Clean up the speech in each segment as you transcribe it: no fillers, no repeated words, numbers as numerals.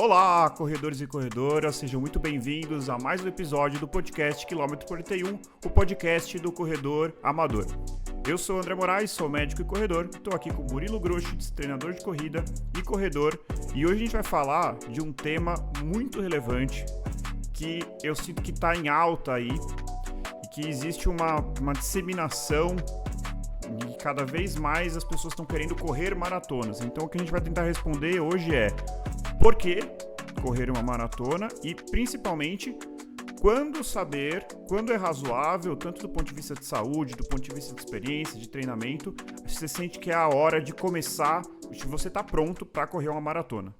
Olá, corredores e corredoras, sejam muito bem-vindos a mais um episódio do podcast Quilômetro 41, o podcast do corredor amador. Eu sou André Moraes, sou médico e corredor, estou aqui com Murilo Groschitz, treinador de corrida e corredor, e hoje a gente vai falar de um tema muito relevante que eu sinto que está em alta aí, e que existe uma disseminação e cada vez mais as pessoas estão querendo correr maratonas. Então o que a gente vai tentar responder hoje é: por que correr uma maratona e, principalmente, quando saber, quando é razoável, tanto do ponto de vista de saúde, do ponto de vista de experiência, de treinamento, você sente que é a hora de começar, se você está pronto para correr uma maratona.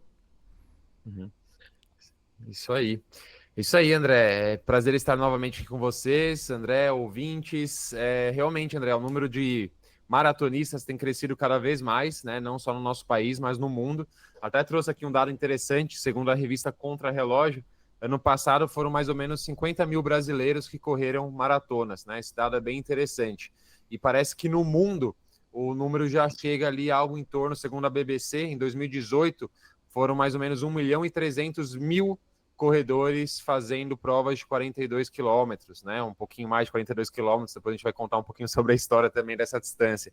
Isso aí, André. É prazer estar novamente aqui com vocês, André, ouvintes. Realmente, André, o número de maratonistas tem crescido cada vez mais, né? Não só no nosso país, mas no mundo. Até trouxe aqui um dado interessante, segundo a revista Contra-Relógio. Ano passado foram mais ou menos 50 mil brasileiros que correram maratonas, né? Esse dado é bem interessante. E parece que no mundo o número já chega ali a algo em torno, segundo a BBC, em 2018, foram mais ou menos 1.300.000 corredores fazendo provas de 42 quilômetros, né? Um pouquinho mais de 42 quilômetros, depois a gente vai contar um pouquinho sobre a história também dessa distância.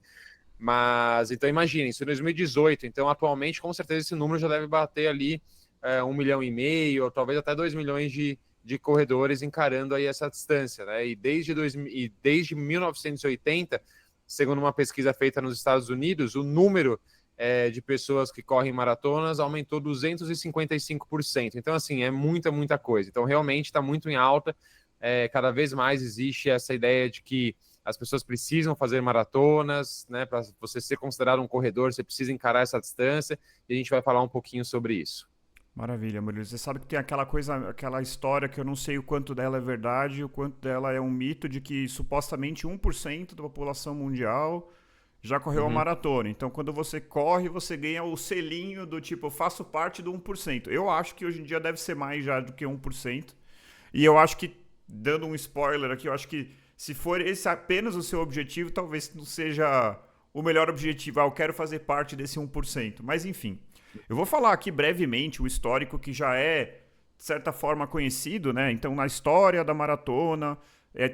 Mas, então imagine, isso em 2018, então atualmente com certeza esse número já deve bater ali 1,5 milhão, ou talvez até 2 milhões de corredores encarando aí essa distância, né? E desde 1980, segundo uma pesquisa feita nos Estados Unidos, o número de pessoas que correm maratonas aumentou 255%. Então, assim, é muita coisa. Então, realmente está muito em alta. Cada vez mais existe essa ideia de que as pessoas precisam fazer maratonas, né? Para você ser considerado um corredor, você precisa encarar essa distância, e a gente vai falar um pouquinho sobre isso. Maravilha, Murilo. Você sabe que tem aquela história que eu não sei o quanto dela é verdade, o quanto dela é um mito, de que supostamente 1% da população mundial já correu a maratona. Então, quando você corre, você ganha o selinho do tipo, eu faço parte do 1%. Eu acho que hoje em dia deve ser mais já do que 1%. E eu acho que, dando um spoiler aqui, eu acho que se for esse apenas o seu objetivo, talvez não seja o melhor objetivo. Eu quero fazer parte desse 1%. Mas, enfim, eu vou falar aqui brevemente o histórico que já é, de certa forma, conhecido, né? Então, na história da maratona,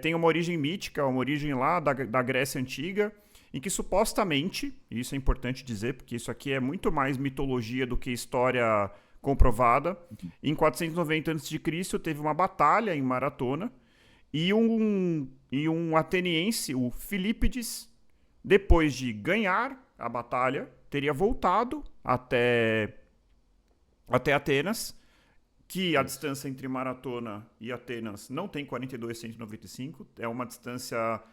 tem uma origem mítica, uma origem lá da Grécia Antiga, em que supostamente, e isso é importante dizer, porque isso aqui é muito mais mitologia do que história comprovada, em 490 a.C. teve uma batalha em Maratona, e um ateniense, o Filípides, depois de ganhar a batalha, teria voltado até Atenas, que a distância entre Maratona e Atenas não tem 42,195, é uma distância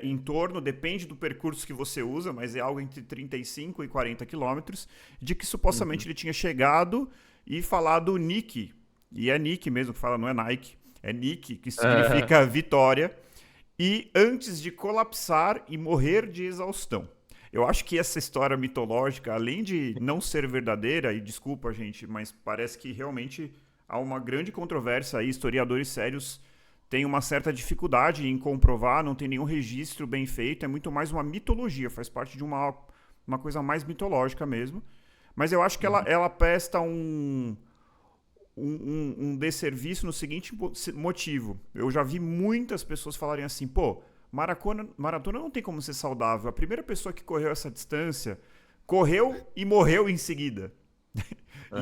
em torno, depende do percurso que você usa, mas é algo entre 35 e 40 quilômetros, de que supostamente ele tinha chegado e falado Nike, e é Nike mesmo que fala, não é Nike, é Nike, que significa vitória, e antes de colapsar e morrer de exaustão. Eu acho que essa história mitológica, além de não ser verdadeira, e desculpa, gente, mas parece que realmente há uma grande controvérsia aí, historiadores sérios têm uma certa dificuldade em comprovar, não tem nenhum registro bem feito, é muito mais uma mitologia, faz parte de uma coisa mais mitológica mesmo. Mas eu acho que ela presta um desserviço no seguinte motivo. Eu já vi muitas pessoas falarem assim, pô, maratona não tem como ser saudável. A primeira pessoa que correu essa distância correu e morreu em seguida.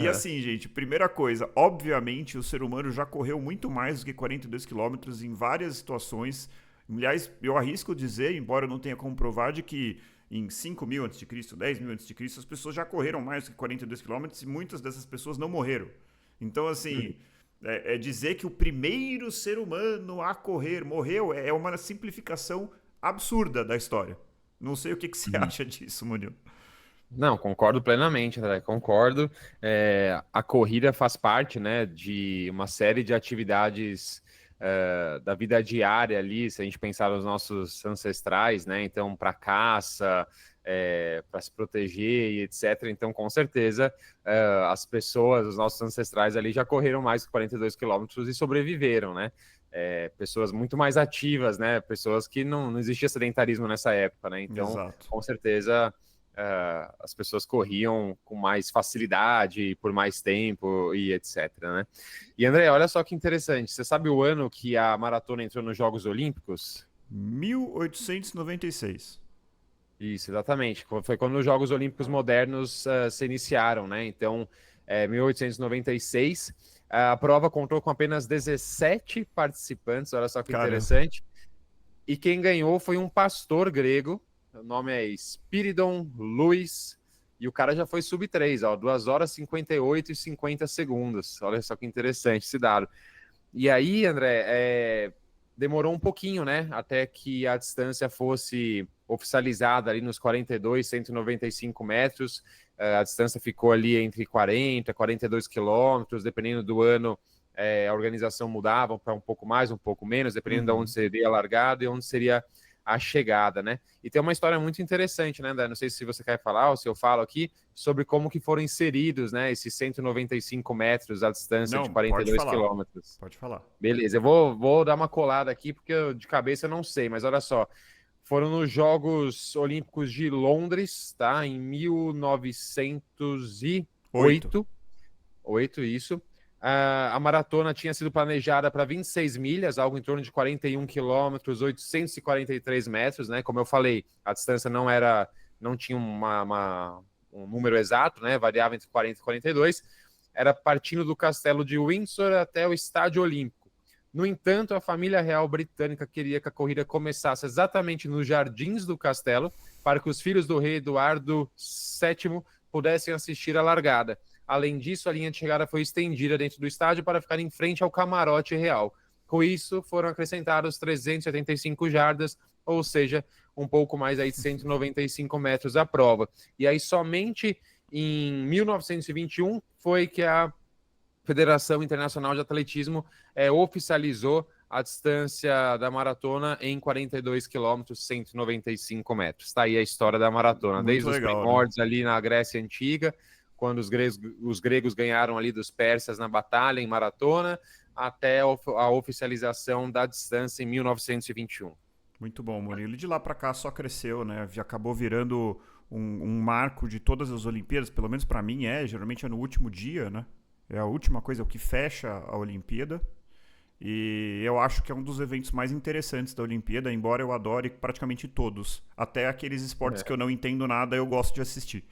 E assim, gente, primeira coisa, obviamente o ser humano já correu muito mais do que 42 quilômetros em várias situações. Aliás, eu arrisco dizer, embora eu não tenha como provar, de que em 5.000 a.C., 10.000 a.C., as pessoas já correram mais do que 42 quilômetros e muitas dessas pessoas não morreram. Então, assim, dizer que o primeiro ser humano a correr morreu é uma simplificação absurda da história. Não sei o que você acha disso, Murilo. Não, concordo plenamente, André, concordo. A corrida faz parte, né, de uma série de atividades da vida diária ali, se a gente pensar nos nossos ancestrais, né, então para caça, para se proteger e etc. Então, com certeza, as pessoas, os nossos ancestrais ali já correram mais que 42 quilômetros e sobreviveram, né? Pessoas muito mais ativas, né? Pessoas que não existia sedentarismo nessa época, né? Então, Exato. com certeza as pessoas corriam com mais facilidade, por mais tempo e etc, né? E André, olha só que interessante, você sabe o ano que a maratona entrou nos Jogos Olímpicos? 1896. Isso, exatamente. Foi quando os Jogos Olímpicos modernos se iniciaram, né? Então, 1896, a prova contou com apenas 17 participantes, olha só que Caramba. interessante. E quem ganhou foi um pastor grego, o nome é Spiridon Luis, e o cara já foi sub-3, ó, 2 horas 58 e 50 segundos. Olha só que interessante esse dado. E aí, André, demorou um pouquinho, né, até que a distância fosse oficializada ali nos 42, 195 metros. A distância ficou ali entre 40 e 42 quilômetros, dependendo do ano, a organização mudava para um pouco mais, um pouco menos, dependendo de onde seria largado e onde seria a chegada, né? E tem uma história muito interessante, né, André? Não sei se você quer falar ou se eu falo aqui, sobre como que foram inseridos, né, esses 195 metros à distância de Não, pode 42 falar. quilômetros. Pode falar. Beleza, eu vou dar uma colada aqui, porque eu, de cabeça eu não sei, mas olha só. Foram nos Jogos Olímpicos de Londres, tá? Em 1908. 8, isso. A maratona tinha sido planejada para 26 milhas, algo em torno de 41 quilômetros, 843 metros, né? Como eu falei, a distância não tinha um número exato, né? Variava entre 40 e 42. Era partindo do castelo de Windsor até o Estádio Olímpico. No entanto, a família real britânica queria que a corrida começasse exatamente nos jardins do castelo, para que os filhos do rei Eduardo VII pudessem assistir à largada. Além disso, a linha de chegada foi estendida dentro do estádio para ficar em frente ao camarote real. Com isso, foram acrescentados 375 jardas, ou seja, um pouco mais aí de 195 metros à prova. E aí, somente em 1921 foi que a Federação Internacional de Atletismo oficializou a distância da maratona em 42 quilômetros, 195 metros. Está aí a história da maratona, Muito desde os legal, né? primórdios ali na Grécia Antiga, quando os gregos ganharam ali dos persas na batalha em maratona, até a oficialização da distância em 1921. Muito bom, Murilo. E de lá para cá só cresceu, né? Já acabou virando um marco de todas as Olimpíadas, pelo menos para mim geralmente é no último dia, né? É a última coisa, o que fecha a Olimpíada. E eu acho que é um dos eventos mais interessantes da Olimpíada, embora eu adore praticamente todos. Até aqueles esportes que eu não entendo nada, eu gosto de assistir.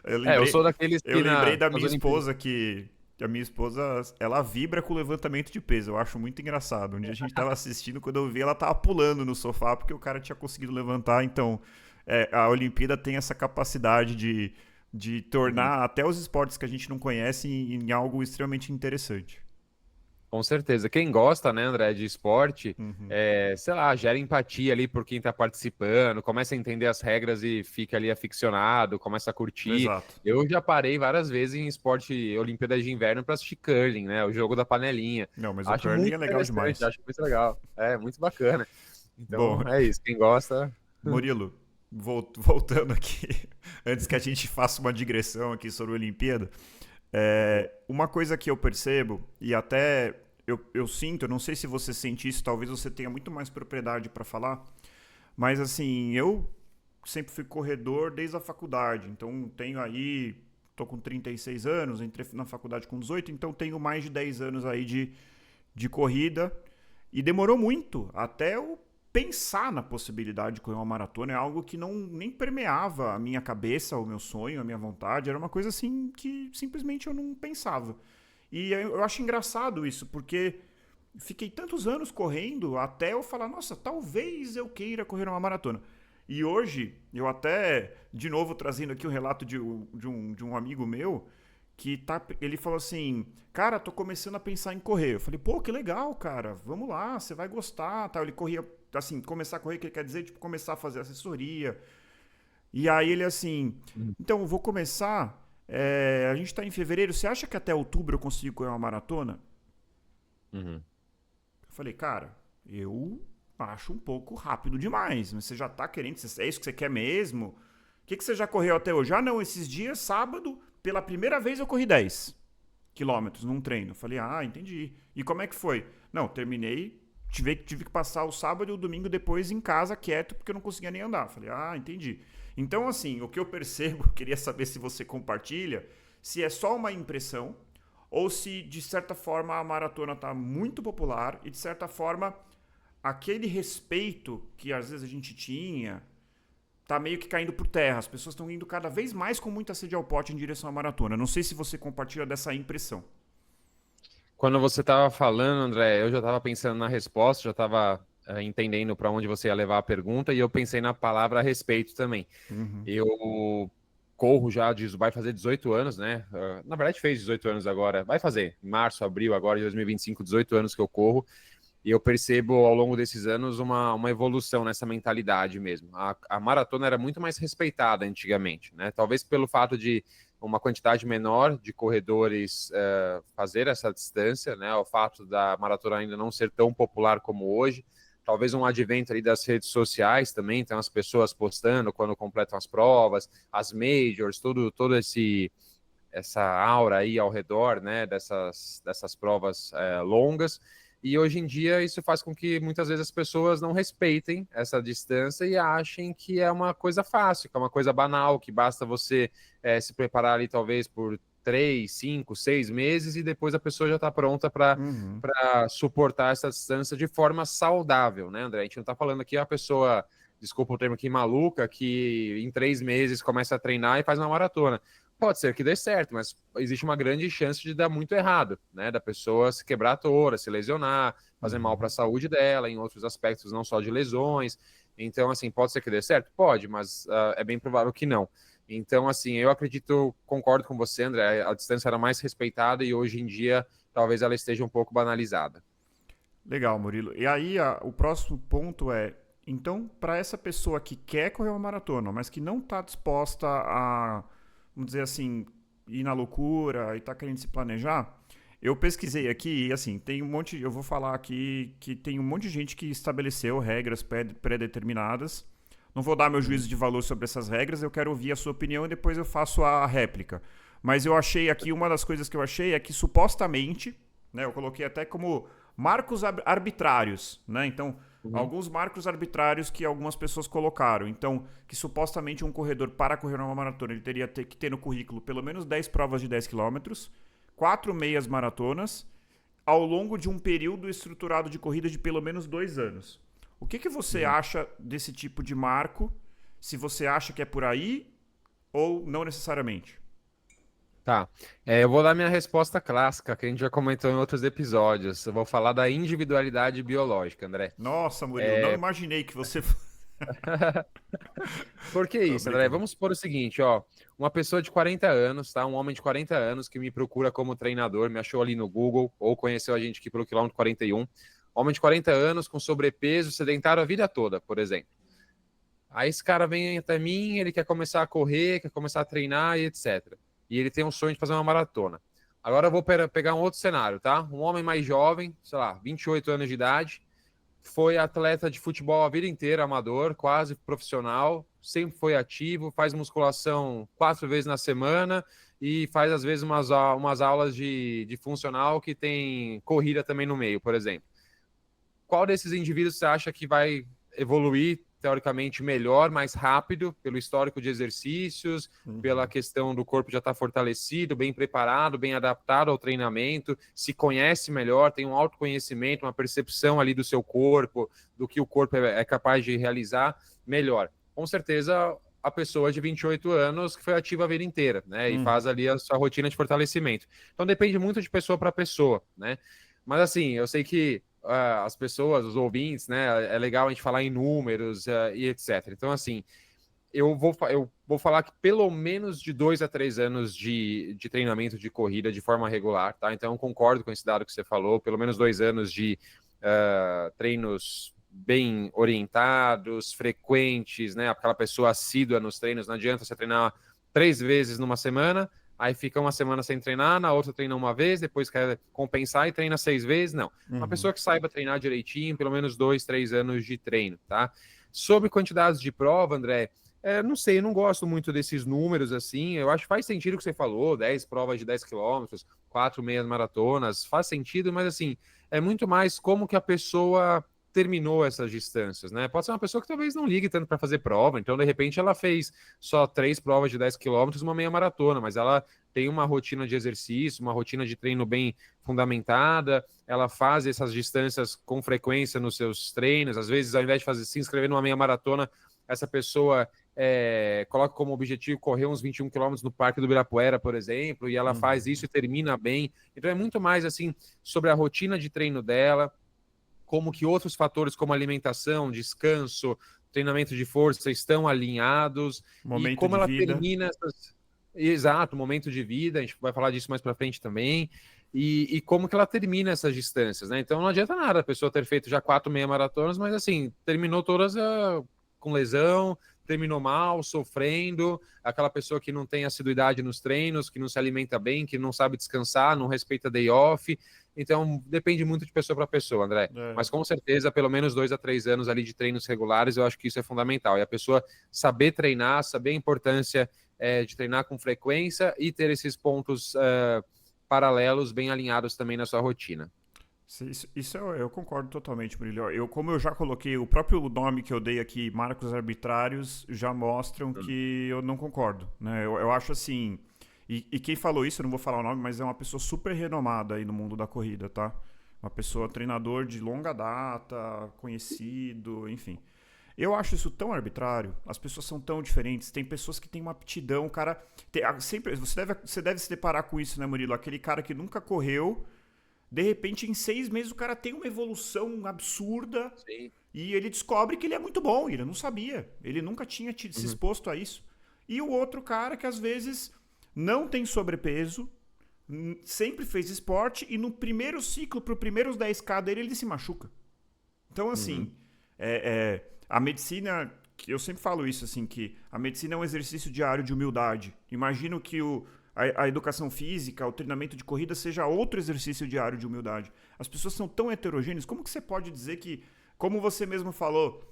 Eu sou daqueles que eu lembrei da nas minha Olimpíadas... esposa que a minha esposa, ela vibra com o levantamento de peso. Eu acho muito engraçado. Um dia a gente tava assistindo, quando eu vi, ela tava pulando no sofá porque o cara tinha conseguido levantar. Então, a Olimpíada tem essa capacidade de tornar até os esportes que a gente não conhece em algo extremamente interessante. Com certeza. Quem gosta, né, André, de esporte, sei lá, gera empatia ali por quem tá participando, começa a entender as regras e fica ali aficionado, começa a curtir. Exato. Eu já parei várias vezes em esporte Olimpíadas de Inverno para assistir curling, né, o jogo da panelinha. Não, mas o Acho curling muito é legal interessante, demais. acho muito legal. É, muito bacana. Bom, Então, é isso. Quem gosta... Murilo, voltando aqui, antes que a gente faça uma digressão aqui sobre a Olimpíada, uma coisa que eu percebo, e até eu sinto, eu não sei se você sente isso, talvez você tenha muito mais propriedade para falar, mas assim, eu sempre fui corredor desde a faculdade, então tenho aí, tô com 36 anos, entrei na faculdade com 18, então tenho mais de 10 anos aí de corrida, e demorou muito até eu pensar na possibilidade de correr uma maratona. É algo que não nem permeava a minha cabeça, o meu sonho, a minha vontade. Era uma coisa assim que simplesmente eu não pensava. E eu acho engraçado isso, porque fiquei tantos anos correndo até eu falar, nossa, talvez eu queira correr uma maratona. E hoje, eu até, de novo, trazendo aqui o relato de um amigo meu, ele falou assim, cara, tô começando a pensar em correr. Eu falei, pô, que legal, cara, vamos lá, você vai gostar, tal. Ele corria, assim, começar a correr, que ele quer dizer, tipo, começar a fazer assessoria. E aí ele assim, então, eu vou começar, a gente tá em fevereiro, você acha que até outubro eu consigo correr uma maratona? Uhum. Eu falei, cara, eu acho um pouco rápido demais, mas você já tá querendo, é isso que você quer mesmo? O que você já correu até hoje? Ah, não, esses dias, sábado, pela primeira vez eu corri 10 quilômetros num treino. Falei, entendi. E como é que foi? Não, terminei, tive que passar o sábado e o domingo depois em casa, quieto, porque eu não conseguia nem andar. Falei, entendi. Então, assim, o que eu percebo, queria saber se você compartilha, se é só uma impressão ou se, de certa forma, a maratona está muito popular e, de certa forma, aquele respeito que às vezes a gente tinha tá meio que caindo por terra. As pessoas estão indo cada vez mais com muita sede ao pote em direção à maratona. Não sei se você compartilha dessa impressão. Quando você estava falando, André, eu já estava pensando na resposta, já estava entendendo para onde você ia levar a pergunta e eu pensei na palavra respeito também. Uhum. Eu corro já, vai fazer 18 anos, né? Na verdade, fez 18 anos agora, vai fazer, em março, abril, agora de 2025, 18 anos que eu corro. E eu percebo ao longo desses anos uma evolução nessa mentalidade mesmo. A maratona era muito mais respeitada antigamente, né? Talvez pelo fato de uma quantidade menor de corredores fazer essa distância, né? O fato da maratona ainda não ser tão popular como hoje. Talvez um advento ali das redes sociais também, então as pessoas postando quando completam as provas, as majors, todo essa aura aí ao redor, né, dessas provas longas. E hoje em dia isso faz com que muitas vezes as pessoas não respeitem essa distância e achem que é uma coisa fácil, que é uma coisa banal, que basta você se preparar ali talvez por 3, 5, 6 meses e depois a pessoa já está pronta para Uhum. suportar essa distância de forma saudável, né, André? A gente não está falando aqui a pessoa, desculpa o termo aqui, maluca, que em 3 meses começa a treinar e faz uma maratona. Pode ser que dê certo, mas existe uma grande chance de dar muito errado, né? Da pessoa se quebrar toda, se lesionar, fazer mal para a Uhum. saúde dela, em outros aspectos, não só de lesões. Então, assim, pode ser que dê certo? Pode, mas é bem provável que não. Então, assim, eu acredito, concordo com você, André, a distância era mais respeitada e hoje em dia talvez ela esteja um pouco banalizada. Legal, Murilo. E aí, o próximo ponto é, então, para essa pessoa que quer correr uma maratona, mas que não está disposta a, vamos dizer assim, ir na loucura e está querendo se planejar, eu pesquisei aqui e, assim, tem um monte, eu vou falar aqui que tem um monte de gente que estabeleceu regras pré-determinadas. Não vou dar meu juízo de valor sobre essas regras, eu quero ouvir a sua opinião e depois eu faço a réplica. Mas eu achei aqui, uma das coisas que eu achei é que supostamente, né, eu coloquei até como marcos arbitrários, né? Então, Uhum. alguns marcos arbitrários que algumas pessoas colocaram. Então, que supostamente um corredor para correr uma maratona, ele teria que ter no currículo pelo menos 10 provas de 10 quilômetros, 4 meias maratonas, ao longo de um período estruturado de corrida de pelo menos 2 anos. O que você Uhum. acha desse tipo de marco? Se você acha que é por aí ou não necessariamente? Tá. Eu vou dar minha resposta clássica, que a gente já comentou em outros episódios. Eu vou falar da individualidade biológica, André. Nossa, Murilo, não imaginei que você. Por que Tô isso, André? brincando. Vamos supor o seguinte, ó. Uma pessoa de 40 anos, tá? Um homem de 40 anos que me procura como treinador, me achou ali no Google, ou conheceu a gente aqui pelo quilômetro 41. Homem de 40 anos, com sobrepeso, sedentário a vida toda, por exemplo. Aí esse cara vem até mim, ele quer começar a correr, quer começar a treinar e etc. E ele tem um sonho de fazer uma maratona. Agora eu vou pegar um outro cenário, tá? Um homem mais jovem, sei lá, 28 anos de idade, foi atleta de futebol a vida inteira, amador, quase profissional, sempre foi ativo, faz musculação 4 vezes na semana e faz, às vezes, umas aulas de funcional que tem corrida também no meio, por exemplo. Qual desses indivíduos você acha que vai evoluir teoricamente melhor, mais rápido, pelo histórico de exercícios, pela Uhum. questão do corpo já estar fortalecido, bem preparado, bem adaptado ao treinamento, se conhece melhor, tem um autoconhecimento, uma percepção ali do seu corpo, do que o corpo é capaz de realizar melhor? Com certeza, a pessoa de 28 anos que foi ativa a vida inteira, né, e faz Uhum. ali a sua rotina de fortalecimento. Então depende muito de pessoa para pessoa, né? Mas assim, eu sei que as pessoas, os ouvintes, né? É legal a gente falar em números e etc. Então, assim, eu vou falar que pelo menos de 2 a 3 anos de treinamento de corrida de forma regular, tá? Então, eu concordo com esse dado que você falou, pelo menos 2 anos de treinos bem orientados, frequentes, né? Aquela pessoa assídua nos treinos, não adianta você treinar 3 vezes numa semana, aí fica uma semana sem treinar, na outra treina uma vez, depois quer compensar e treina 6 vezes, não. Uma Uhum. pessoa que saiba treinar direitinho, pelo menos 2, 3 anos de treino, tá? Sobre quantidades de prova, André, não sei, eu não gosto muito desses números assim. Eu acho que faz sentido o que você falou: 10 provas de 10 quilômetros, 4 meias maratonas, faz sentido, mas assim, é muito mais como que a pessoa terminou essas distâncias, né? Pode ser uma pessoa que talvez não ligue tanto para fazer prova, então de repente ela fez só 3 provas de 10 quilômetros, uma meia maratona, mas ela tem uma rotina de exercício, uma rotina de treino bem fundamentada, ela faz essas distâncias com frequência nos seus treinos, às vezes ao invés de se inscrever numa meia maratona, essa pessoa coloca como objetivo correr uns 21 quilômetros no Parque do Ibirapuera, por exemplo, e ela faz isso e termina bem. Então é muito mais assim sobre a rotina de treino dela, como que outros fatores como alimentação, descanso, treinamento de força estão alinhados Momento e como de ela vida. termina essas... Exato, momento de vida, a gente vai falar disso mais para frente também, e como que ela termina essas distâncias, né? Então não adianta nada a pessoa ter feito já 4 meia maratonas, mas assim, terminou todas com lesão, terminou mal, sofrendo, aquela pessoa que não tem assiduidade nos treinos, que não se alimenta bem, que não sabe descansar, não respeita day off. Então, depende muito de pessoa para pessoa, André. Mas com certeza, pelo menos 2 a 3 anos ali de treinos regulares, eu acho que isso é fundamental. E a pessoa saber treinar, saber a importância de treinar com frequência e ter esses pontos paralelos bem alinhados também na sua rotina. Isso eu concordo totalmente, Murilo. Como eu já coloquei, o próprio nome que eu dei aqui, marcos arbitrários, já mostram que eu não concordo, né? Eu acho assim... E quem falou isso, eu não vou falar o nome, mas é uma pessoa super renomada aí no mundo da corrida, tá? Uma pessoa, treinador de longa data, conhecido, enfim. Eu acho isso tão arbitrário, as pessoas são tão diferentes, tem pessoas que têm uma aptidão, o cara... sempre, você deve se deparar com isso, né, Murilo? Aquele cara que nunca correu... De repente, em 6 meses, o cara tem uma evolução absurda. Sim. E ele descobre que ele é muito bom. Ele não sabia. Ele nunca tinha se exposto a isso. E o outro cara que, às vezes, não tem sobrepeso, sempre fez esporte, e no primeiro ciclo, para os primeiros 10K dele, ele se machuca. Então, assim, a medicina... Eu sempre falo isso, assim, que a medicina é um exercício diário de humildade. Imagino que a educação física, o treinamento de corrida seja outro exercício diário de humildade. As pessoas são tão heterogêneas, como que você pode dizer que, como você mesmo falou,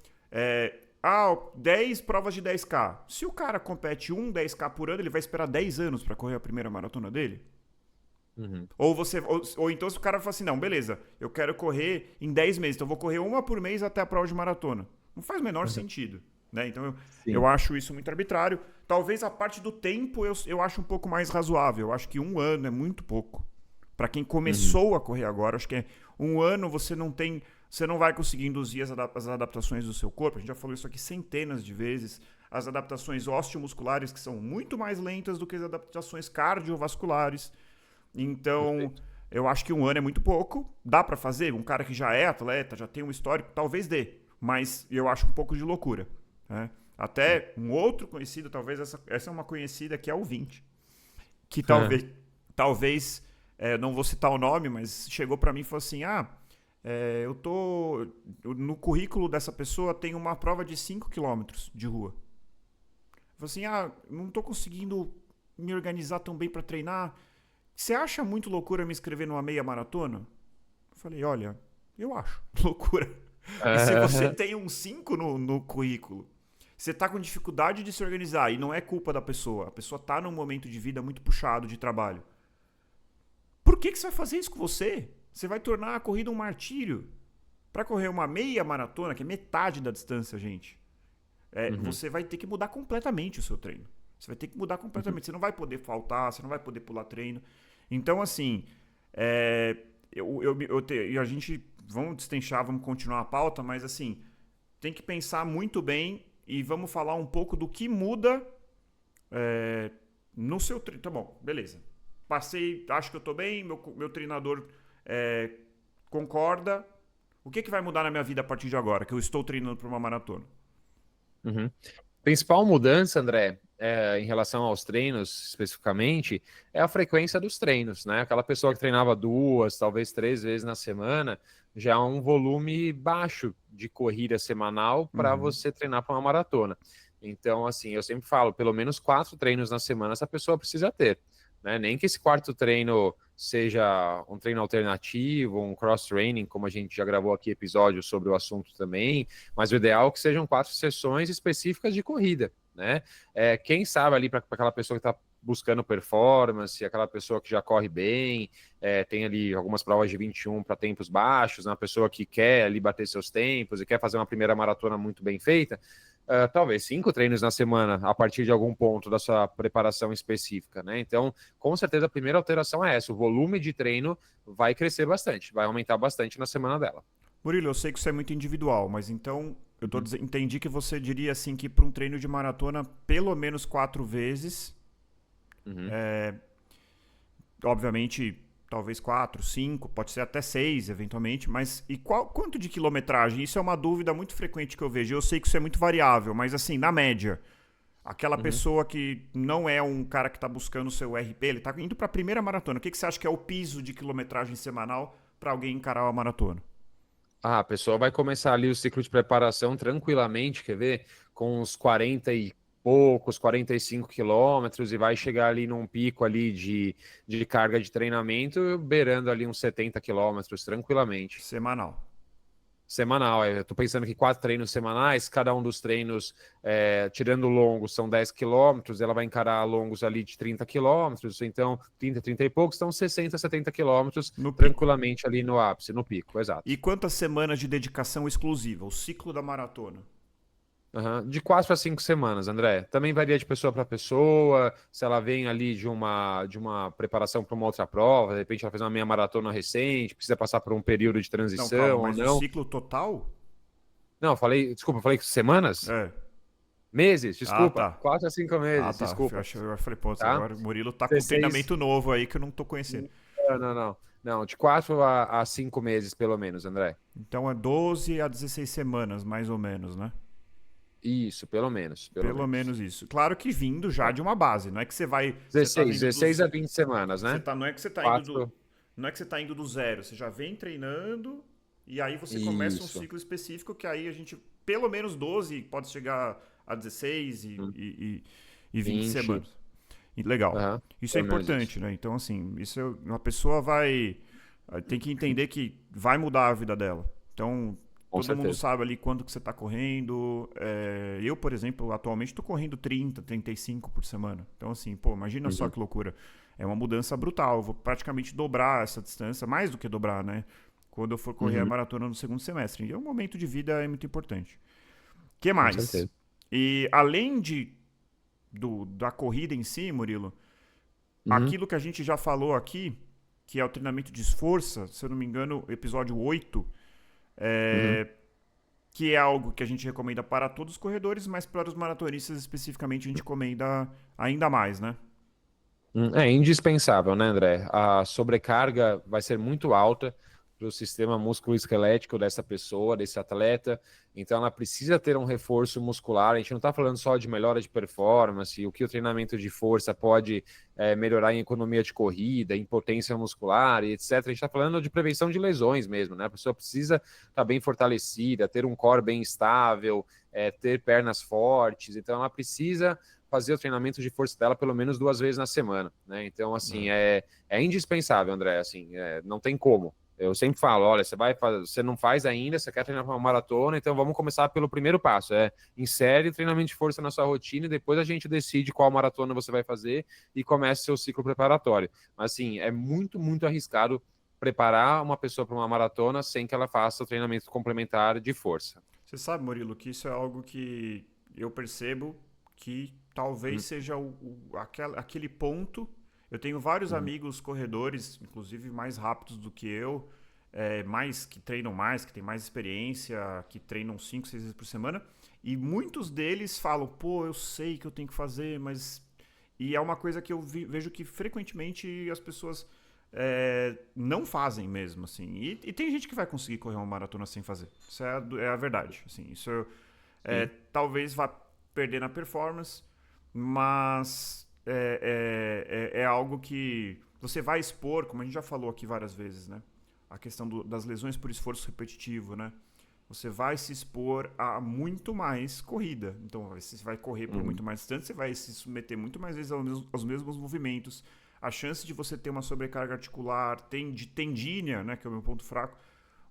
10 provas de 10K. Se o cara compete 10K por ano, ele vai esperar 10 anos para correr a primeira maratona dele? Ou então se o cara fala assim, não, beleza, eu quero correr em 10 meses, então eu vou correr uma por mês até a prova de maratona. Não faz o menor sentido. Né? Então eu acho isso muito arbitrário. Talvez a parte do tempo eu acho um pouco mais razoável. Eu acho que 1 ano é muito pouco. Para quem começou a correr agora, acho que 1 ano você não vai conseguir induzir as adaptações do seu corpo. A gente já falou isso aqui centenas de vezes. As adaptações osteomusculares, que são muito mais lentas do que as adaptações cardiovasculares. Então, eu acho que 1 ano é muito pouco. Dá para fazer? Um cara que já é atleta, já tem um histórico, talvez dê. Mas eu acho um pouco de loucura. Até um outro conhecido, talvez essa é uma conhecida que é o 20, que talvez não vou citar o nome, mas chegou para mim e falou assim, no currículo dessa pessoa tem uma prova de 5 quilômetros de rua. Eu falei assim, não tô conseguindo me organizar tão bem para treinar, você acha muito loucura me inscrever numa meia maratona? Eu falei, olha, eu acho loucura. E se você tem um 5 no currículo, você tá com dificuldade de se organizar, e não é culpa da pessoa, a pessoa tá num momento de vida muito puxado de trabalho. Por que você vai fazer isso com você? Você vai tornar a corrida um martírio. Para correr uma meia maratona, que é metade da distância, gente, você vai ter que mudar completamente o seu treino. Você vai ter que mudar completamente. Você não vai poder faltar, você não vai poder pular treino. Então, assim, a gente... Vamos destrinchar, vamos continuar a pauta, mas assim, tem que pensar muito bem e vamos falar um pouco do que muda no seu treino. Tá bom, beleza. Passei, acho que eu tô bem, meu treinador concorda. O que vai mudar na minha vida a partir de agora, que eu estou treinando para uma maratona? Principal mudança, André, em relação aos treinos especificamente, é a frequência dos treinos, né? Aquela pessoa que treinava 2, talvez 3 vezes na semana, já é um volume baixo de corrida semanal para você treinar para uma maratona. Então, assim, eu sempre falo, pelo menos 4 treinos na semana essa pessoa precisa ter, né? Nem que esse 4º treino seja um treino alternativo, um cross-training, como a gente já gravou aqui episódios sobre o assunto também, mas o ideal é que sejam 4 sessões específicas de corrida, né? Quem sabe ali para aquela pessoa que está buscando performance, aquela pessoa que já corre bem, tem ali algumas provas de 21 para tempos baixos, uma pessoa que quer ali bater seus tempos e quer fazer uma primeira maratona muito bem feita, talvez 5 treinos na semana a partir de algum ponto da sua preparação específica, né? Então, com certeza a primeira alteração é essa, o volume de treino vai crescer bastante, vai aumentar bastante na semana dela. Murilo, eu sei que isso é muito individual, mas então Uhum. entendi que você diria assim que para um treino de maratona, pelo menos 4 vezes, Uhum. obviamente, talvez 4, 5, pode ser até 6, eventualmente, mas quanto de quilometragem? Isso é uma dúvida muito frequente que eu vejo. Eu sei que isso é muito variável, mas assim, na média, aquela Uhum. pessoa que não é um cara que está buscando o seu RP, ele está indo para a primeira maratona. O que você acha que é o piso de quilometragem semanal para alguém encarar uma maratona? A pessoa vai começar ali o ciclo de preparação tranquilamente, quer ver? Com uns 40 e poucos, 45 quilômetros e vai chegar ali num pico ali de carga de treinamento, beirando ali uns 70 quilômetros tranquilamente. Semanal. Semanal, eu tô pensando que 4 treinos semanais, cada um dos treinos, tirando longos, são 10 quilômetros, ela vai encarar longos ali de 30 quilômetros, então 30, 30 e poucos, então 60, 70 quilômetros No pico. tranquilamente ali no ápice, no pico, E exato. quantas semanas de dedicação exclusiva? O ciclo da maratona. Aham. De 4 a 5 semanas, André. Também varia de pessoa para pessoa. Se ela vem ali de uma preparação para uma outra prova, de repente ela fez uma meia maratona recente, precisa passar por um período de Não, calma, transição ou mas o não. ciclo total? Não, desculpa, falei semanas? É. Meses, Ah, desculpa. tá. 4 a 5 meses, Tá. desculpa. Eu falei, pô, Tá? agora o Murilo tá com um 16. treinamento novo aí que eu não tô conhecendo. Não, não, não. Não, de 4 a 5 meses, pelo menos, André. Então é 12 a 16 semanas, mais ou menos, né? Isso, pelo menos, pelo Pelo menos. menos isso. Claro que vindo já Tá? de uma base, não é que você vai, você tá 16, vindo 16 dos, a 20 semanas, né? não é que você tá indo do, 4. não é que você tá indo do zero, você já vem treinando e aí você começa um Isso. ciclo específico que aí a gente, pelo menos 12, pode chegar a 16 Hum. e 20 20. semanas. E legal. Aham, Isso é pelo menos isso. importante, né? Então, assim, uma pessoa tem que entender que vai mudar a vida dela. Então, Com todo mundo certeza. sabe ali quanto que você está correndo. Eu, por exemplo, atualmente estou correndo 30, 35 por semana. Então, assim, pô, imagina só Uhum, que loucura. É uma mudança brutal. Eu vou praticamente dobrar essa distância, mais do que dobrar, né? Quando eu for correr a uhum, maratona no segundo semestre. E é um momento de vida é muito importante. O que com mais? certeza. E além da corrida em si, Murilo, Uhum, aquilo que a gente já falou aqui, que é o treinamento de esforço, se eu não me engano, episódio 8, uhum. que é algo que a gente recomenda para todos os corredores, mas para os maratonistas especificamente a gente recomenda ainda mais, né? É indispensável, né, André? A sobrecarga vai ser muito alta para o sistema musculoesquelético dessa pessoa, desse atleta. Então, ela precisa ter um reforço muscular. A gente não está falando só de melhora de performance, o que o treinamento de força pode melhorar em economia de corrida, em potência muscular e etc. A gente está falando de prevenção de lesões mesmo, né? A pessoa precisa estar bem fortalecida, ter um core bem estável, ter pernas fortes. Então, ela precisa fazer o treinamento de força dela pelo menos 2 vezes na semana, né? Então, assim, É. é indispensável, André, assim, não tem como. Eu sempre falo, olha, você não faz ainda, você quer treinar para uma maratona, então vamos começar pelo primeiro passo, insere treinamento de força na sua rotina e depois a gente decide qual maratona você vai fazer e começa seu ciclo preparatório. Mas, assim, é muito, muito arriscado preparar uma pessoa para uma maratona sem que ela faça o treinamento complementar de força. Você sabe, Murilo, que isso é algo que eu percebo que talvez Uhum, seja aquele ponto. Eu tenho vários uhum, amigos corredores, inclusive mais rápidos do que eu, mais que treinam mais, que têm mais experiência, que treinam 5, 6 vezes por semana, e muitos deles falam: pô, eu sei que eu tenho que fazer, mas. E é uma coisa que eu vejo que frequentemente as pessoas não fazem mesmo, assim. E tem gente que vai conseguir correr uma maratona sem fazer. Isso é a verdade. Assim, isso sim. talvez vá perder na performance, mas é algo que você vai expor, como a gente já falou aqui várias vezes, né? A questão das lesões por esforço repetitivo, né? Você vai se expor a muito mais corrida. Então, você vai correr por Uhum, muito mais distância, você vai se submeter muito mais vezes aos mesmos movimentos. A chance de você ter uma sobrecarga articular, de tendínea, né, que é o meu ponto fraco,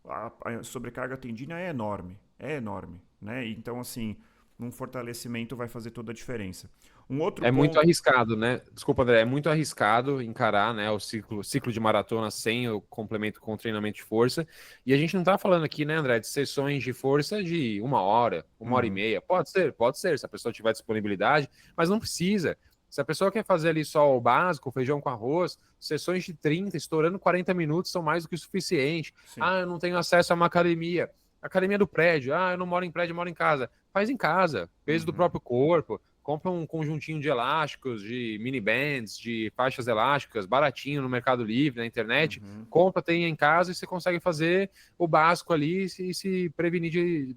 a sobrecarga tendínea é enorme. É enorme. Né? Então, assim, um fortalecimento vai fazer toda a diferença. Um outro É muito ponto. arriscado, né? Desculpa, André, é muito arriscado encarar, né, o ciclo de maratona sem o complemento com o treinamento de força. E a gente não tá falando aqui, né, André, de sessões de força de 1 hora, 1 hora e meia. Pode ser, se a pessoa tiver disponibilidade, mas não precisa. Se a pessoa quer fazer ali só o básico, feijão com arroz, sessões de 30, estourando 40 minutos são mais do que o suficiente. Sim. Ah, eu não tenho acesso a uma academia. Academia do prédio. Ah, eu não moro em prédio, eu moro em casa. Faz em casa, peso do Uhum. próprio corpo. Compra um conjuntinho de elásticos, de mini bands, de faixas elásticas, baratinho no Mercado Livre, na internet. Uhum. Compra, tem em casa e você consegue fazer o básico ali e se prevenir de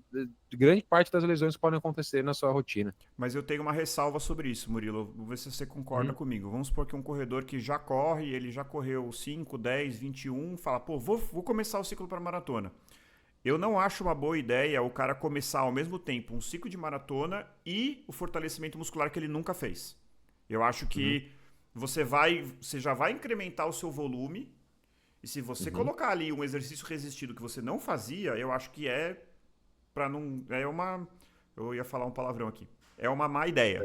grande parte das lesões que podem acontecer na sua rotina. Mas eu tenho uma ressalva sobre isso, Murilo. Vou ver se você concorda Uhum. comigo. Vamos supor que um corredor que já corre, ele já correu 5, 10, 21, fala, pô, vou começar o ciclo para maratona. Eu não acho uma boa ideia o cara começar ao mesmo tempo um ciclo de maratona e o fortalecimento muscular que ele nunca fez. Eu acho Uhum. que você já vai incrementar o seu volume, e se você Uhum. colocar ali um exercício resistido que você não fazia, eu acho que para não eu ia falar um palavrão aqui. É uma má ideia.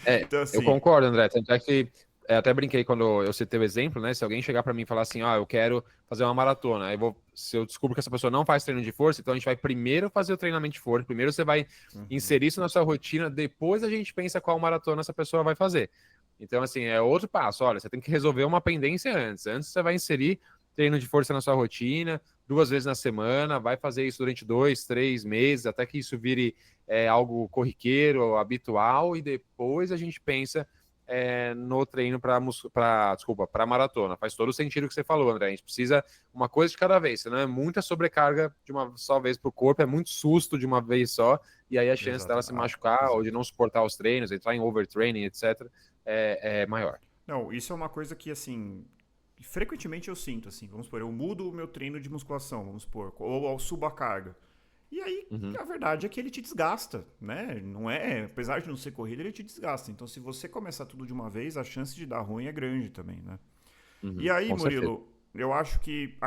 Então Eu assim, concordo, André. Tanto é que até brinquei quando eu citei o exemplo, né? Se alguém chegar para mim e falar assim, eu quero fazer uma maratona, se eu descubro que essa pessoa não faz treino de força, então a gente vai primeiro fazer o treinamento de força, primeiro você vai uhum, inserir isso na sua rotina, depois a gente pensa qual maratona essa pessoa vai fazer. Então, assim, é outro passo. Olha, você tem que resolver uma pendência antes. Antes você vai inserir treino de força na sua rotina, 2 vezes na semana, vai fazer isso durante 2, 3 meses, até que isso vire algo corriqueiro, habitual, e depois a gente pensa no treino para maratona. Faz todo o sentido que você falou, André. A gente precisa uma coisa de cada vez, senão é muita sobrecarga de uma só vez para o corpo, é muito susto de uma vez só, e aí a chance dela se machucar ou de exato. não suportar os treinos, entrar em overtraining, etc., é maior. Não, isso é uma coisa que, assim, frequentemente eu sinto, assim, vamos supor, eu mudo o meu treino de musculação, vamos supor, ou eu subo a carga. E aí, Uhum, a verdade é que ele te desgasta, né? Não é, apesar de não ser corrida, ele te desgasta. Então, se você começar tudo de uma vez, a chance de dar ruim é grande também, né? E uhum, aí, com certeza. Murilo, eu acho que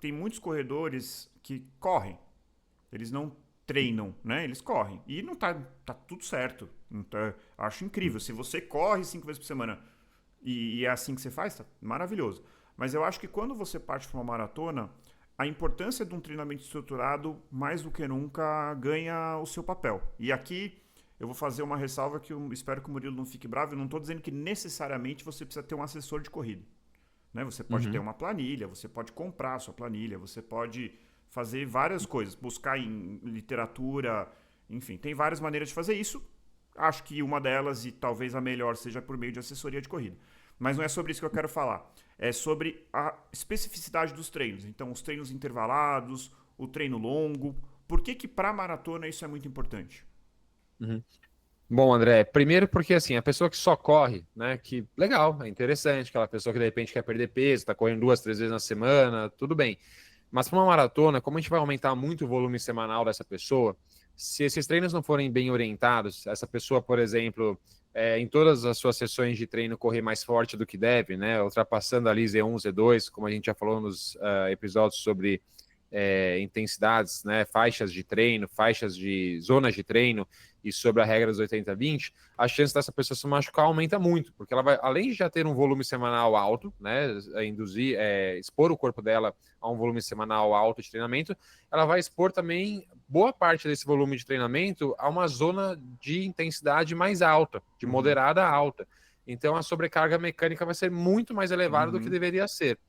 tem muitos corredores que correm, eles não treinam, né? Eles correm. E não tá tudo certo. Então, acho incrível. Se você corre 5 vezes por semana e é assim que você faz, tá maravilhoso. Mas eu acho que quando você parte para uma maratona, a importância de um treinamento estruturado, mais do que nunca, ganha o seu papel. E aqui eu vou fazer uma ressalva que eu espero que o Murilo não fique bravo. Eu não estou dizendo que necessariamente você precisa ter um assessor de corrida. Né? Você pode ter Uhum, uma planilha, você pode comprar a sua planilha, você pode fazer várias coisas, buscar em literatura, enfim, tem várias maneiras de fazer isso. Acho que uma delas, e talvez a melhor, seja por meio de assessoria de corrida. Mas não é sobre isso que eu quero falar. É sobre a especificidade dos treinos. Então, os treinos intervalados, o treino longo. Por que para maratona isso é muito importante? uhum. Bom, André, primeiro porque assim, a pessoa que só corre, né, que legal, é interessante, aquela pessoa que de repente quer perder peso, tá correndo 2, 3 vezes na semana, tudo bem. Mas para uma maratona, como a gente vai aumentar muito o volume semanal dessa pessoa, se esses treinos não forem bem orientados, essa pessoa, por exemplo, em todas as suas sessões de treino correr mais forte do que deve, né, ultrapassando ali Z1, Z2, como a gente já falou nos episódios sobre intensidades, né, faixas de treino, faixas de zonas de treino e sobre a regra dos 80-20, a chance dessa pessoa se machucar aumenta muito, porque ela vai, além de já ter um volume semanal alto, né, expor o corpo dela a um volume semanal alto de treinamento, ela vai expor também boa parte desse volume de treinamento a uma zona de intensidade mais alta, de Uhum, moderada a alta. Então a sobrecarga mecânica vai ser muito mais elevada do que uhum, deveria ser.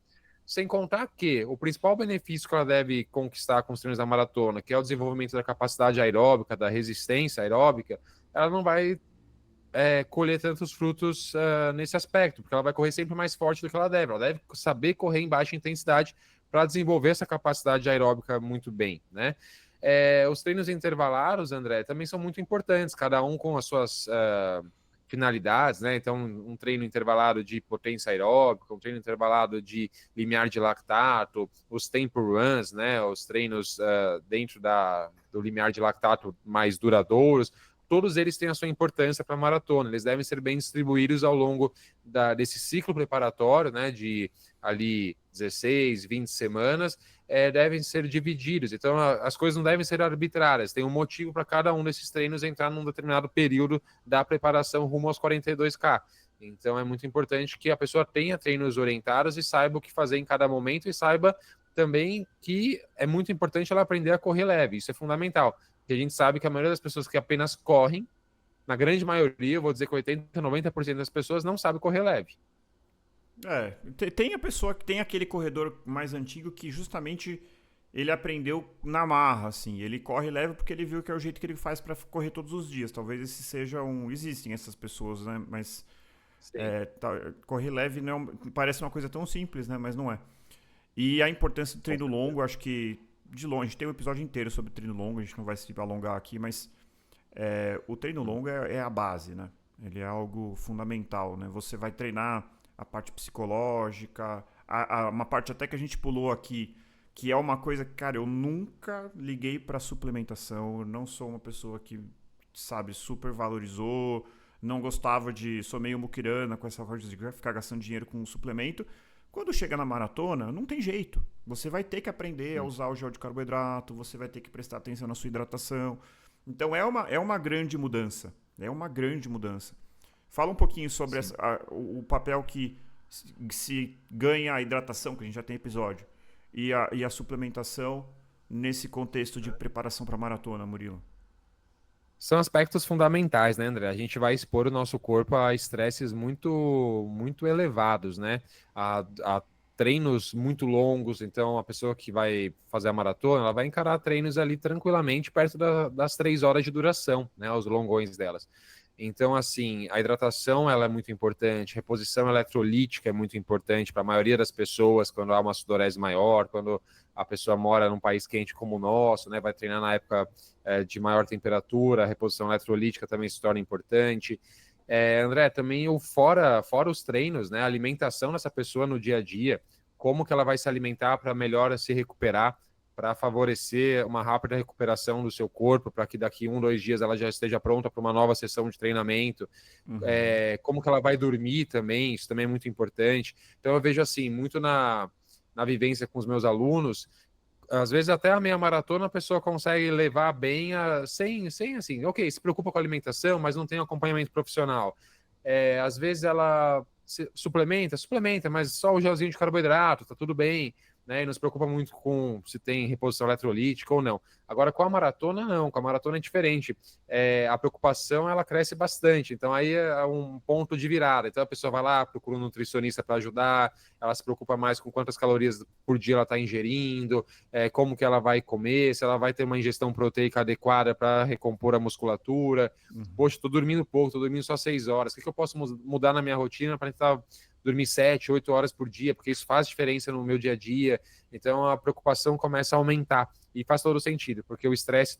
Sem contar que o principal benefício que ela deve conquistar com os treinos da maratona, que é o desenvolvimento da capacidade aeróbica, da resistência aeróbica, ela não vai colher tantos frutos nesse aspecto, porque ela vai correr sempre mais forte do que ela deve. Ela deve saber correr em baixa intensidade para desenvolver essa capacidade aeróbica muito bem, né? Os treinos intervalados, André, também são muito importantes, cada um com as suas finalidades, né? Então, um treino intervalado de potência aeróbica, um treino intervalado de limiar de lactato, os tempo runs, né? Os treinos dentro do limiar de lactato mais duradouros, todos eles têm a sua importância para a maratona. Eles devem ser bem distribuídos ao longo desse ciclo preparatório, né? De ali 16, 20 semanas, devem ser divididos. Então, as coisas não devem ser arbitrárias. Tem um motivo para cada um desses treinos entrar num determinado período da preparação rumo aos 42K. Então, é muito importante que a pessoa tenha treinos orientados e saiba o que fazer em cada momento e saiba também que é muito importante ela aprender a correr leve. Isso é fundamental. Porque a gente sabe que a maioria das pessoas que apenas correm, na grande maioria, eu vou dizer que 80, 90% das pessoas não sabe correr leve. Tem a pessoa que tem aquele corredor mais antigo que justamente ele aprendeu na marra, assim. Ele corre leve porque ele viu que é o jeito que ele faz para correr todos os dias. Talvez esse seja um... Existem essas pessoas, né? Mas correr leve não parece uma coisa tão simples, né? Mas não é. E a importância do treino longo, acho que de longe, tem um episódio inteiro sobre treino longo, a gente não vai se alongar aqui, mas o treino longo é a base, né? Ele é algo fundamental, né? Você vai treinar a parte psicológica, uma parte até que a gente pulou aqui, que é uma coisa que, cara, eu nunca liguei pra suplementação, eu não sou uma pessoa que, sabe, super valorizou, não gostava de, sou meio muquirana com essa coisa de ficar gastando dinheiro com um suplemento. Quando chega na maratona, não tem jeito. Você vai ter que aprender a usar o gel de carboidrato, você vai ter que prestar atenção na sua hidratação. Então é uma grande mudança. É uma grande mudança. Fala um pouquinho sobre o papel que se ganha a hidratação, que a gente já tem episódio, e a suplementação nesse contexto de preparação para a maratona, Murilo. São aspectos fundamentais, né, André? A gente vai expor o nosso corpo a estresses muito, muito elevados, né? A treinos muito longos. Então, a pessoa que vai fazer a maratona, ela vai encarar treinos ali tranquilamente perto das 3 horas de duração, né? Os longões delas. Então, assim, a hidratação ela é muito importante, reposição eletrolítica é muito importante para a maioria das pessoas quando há uma sudorese maior, quando a pessoa mora num país quente como o nosso, né, vai treinar na época de maior temperatura, a reposição eletrolítica também se torna importante. André, também fora os treinos, né, a alimentação dessa pessoa no dia a dia, como que ela vai se alimentar para melhor se recuperar, para favorecer uma rápida recuperação do seu corpo, para que daqui 1, 2 dias ela já esteja pronta para uma nova sessão de treinamento. Como que ela vai dormir também, isso também é muito importante. Então eu vejo assim, muito na vivência com os meus alunos, às vezes até a meia maratona a pessoa consegue levar bem, sem assim, ok, se preocupa com a alimentação, mas não tem acompanhamento profissional. Às vezes ela suplementa, mas só o gelzinho de carboidrato, tá tudo bem, né? E não se preocupa muito com se tem reposição eletrolítica ou não. Agora, com a maratona, não. Com a maratona é diferente. A preocupação, ela cresce bastante. Então, aí é um ponto de virada. Então, a pessoa vai lá, procura um nutricionista para ajudar, ela se preocupa mais com quantas calorias por dia ela está ingerindo, como que ela vai comer, se ela vai ter uma ingestão proteica adequada para recompor a musculatura. Poxa, estou dormindo pouco, estou dormindo só 6 horas. O que eu posso mudar na minha rotina para tentar dormir 7, 8 horas por dia, porque isso faz diferença no meu dia a dia. Então a preocupação começa a aumentar e faz todo sentido, porque o estresse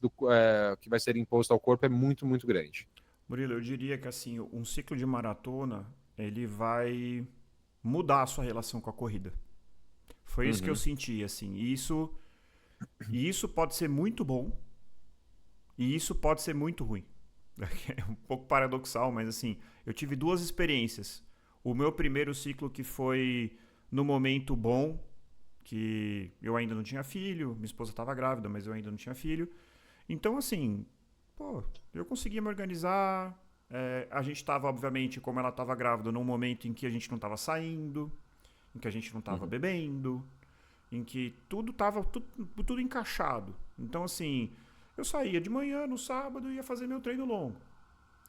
que vai ser imposto ao corpo é muito, muito grande. Murilo, eu diria que assim, um ciclo de maratona, ele vai mudar a sua relação com a corrida. Foi isso que eu senti, assim. E isso pode ser muito bom e isso pode ser muito ruim. É um pouco paradoxal, mas assim, eu tive 2 experiências. O meu primeiro ciclo que foi no momento bom, que eu ainda não tinha filho, minha esposa estava grávida, mas eu ainda não tinha filho. Então, assim, eu conseguia me organizar. A gente estava, obviamente, como ela estava grávida, num momento em que a gente não estava saindo, em que a gente não estava bebendo, em que tudo estava tudo encaixado. Então, assim, eu saía de manhã, no sábado, e ia fazer meu treino longo.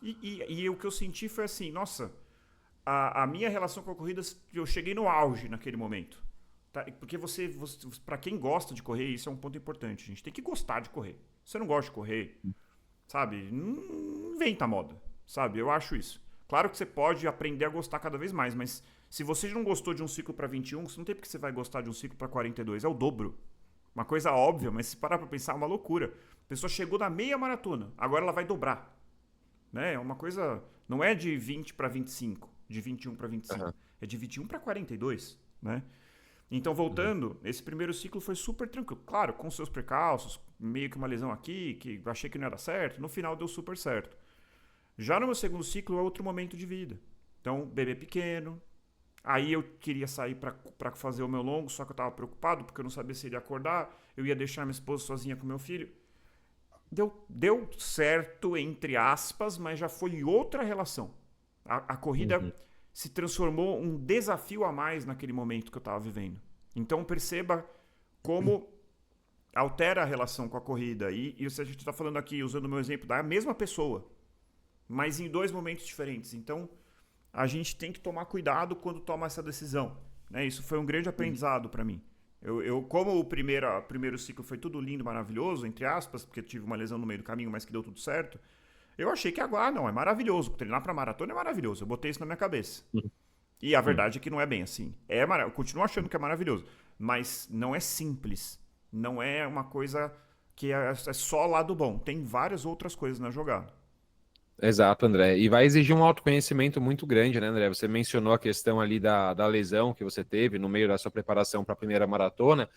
E o que eu senti foi assim, nossa, a minha relação com a corrida, eu cheguei no auge naquele momento. Tá? Porque para quem gosta de correr, isso é um ponto importante. A gente tem que gostar de correr. Se você não gosta de correr, sabe, não inventa moda, sabe? Eu acho isso. Claro que você pode aprender a gostar cada vez mais, mas se você não gostou de um ciclo para 21, você não tem porque você vai gostar de um ciclo para 42. É o dobro. Uma coisa óbvia, mas se parar para pensar, é uma loucura. A pessoa chegou na meia maratona, agora ela vai dobrar. Né? É uma coisa... Não é de 20 para 25, de 21 para 25. É de 21 para 42, né? Então, voltando, esse primeiro ciclo foi super tranquilo. Claro, com seus precalços, meio que uma lesão aqui, que eu achei que não era certo. No final deu super certo. Já no meu segundo ciclo é outro momento de vida. Então, bebê pequeno, Aí eu queria sair para fazer o meu longo, só que eu tava preocupado porque eu não sabia se ele ia acordar. Eu ia deixar minha esposa sozinha com meu filho. Deu certo, entre aspas, mas já foi outra relação. A corrida Uhum. se transformou um desafio a mais naquele momento que eu estava vivendo. Então perceba como altera a relação com a corrida. E se a gente está falando aqui, usando o meu exemplo, da mesma pessoa, mas em dois momentos diferentes. Então a gente tem que tomar cuidado quando toma essa decisão. Né? Isso foi um grande aprendizado para mim. Como o primeiro ciclo foi tudo lindo, maravilhoso, entre aspas, porque tive uma lesão no meio do caminho, mas que deu tudo certo, eu achei que agora, não, é maravilhoso. Treinar para maratona é maravilhoso. Eu botei isso na minha cabeça. E a Uhum. verdade é que não é bem assim. Eu continuo achando que é maravilhoso, mas não é simples. Não é uma coisa que é só lado bom. Tem várias outras coisas na jogada. Exato, André. E vai exigir um autoconhecimento muito grande, né, André? Você mencionou a questão ali da lesão que você teve no meio da sua preparação para a primeira maratona.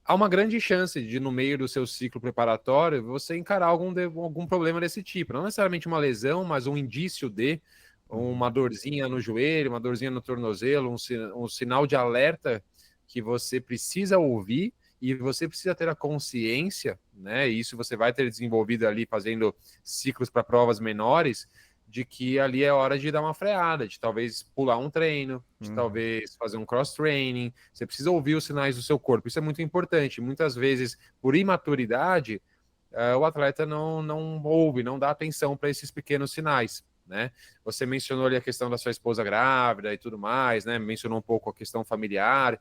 Há uma grande chance de, no meio do seu ciclo preparatório, você encarar algum problema desse tipo. Não necessariamente uma lesão, mas um indício de uma Uhum. dorzinha no joelho, uma dorzinha no tornozelo, um sinal de alerta que você precisa ouvir e você precisa ter a consciência, né? E isso você vai ter desenvolvido ali fazendo ciclos para provas menores, de que ali é hora de dar uma freada, de talvez pular um treino, de Uhum. talvez fazer um cross-training. Você precisa ouvir os sinais do seu corpo. Isso é muito importante. Muitas vezes, por imaturidade, o atleta não ouve, não dá atenção para esses pequenos sinais. Né? Você mencionou ali a questão da sua esposa grávida e tudo mais, né? Mencionou um pouco a questão familiar.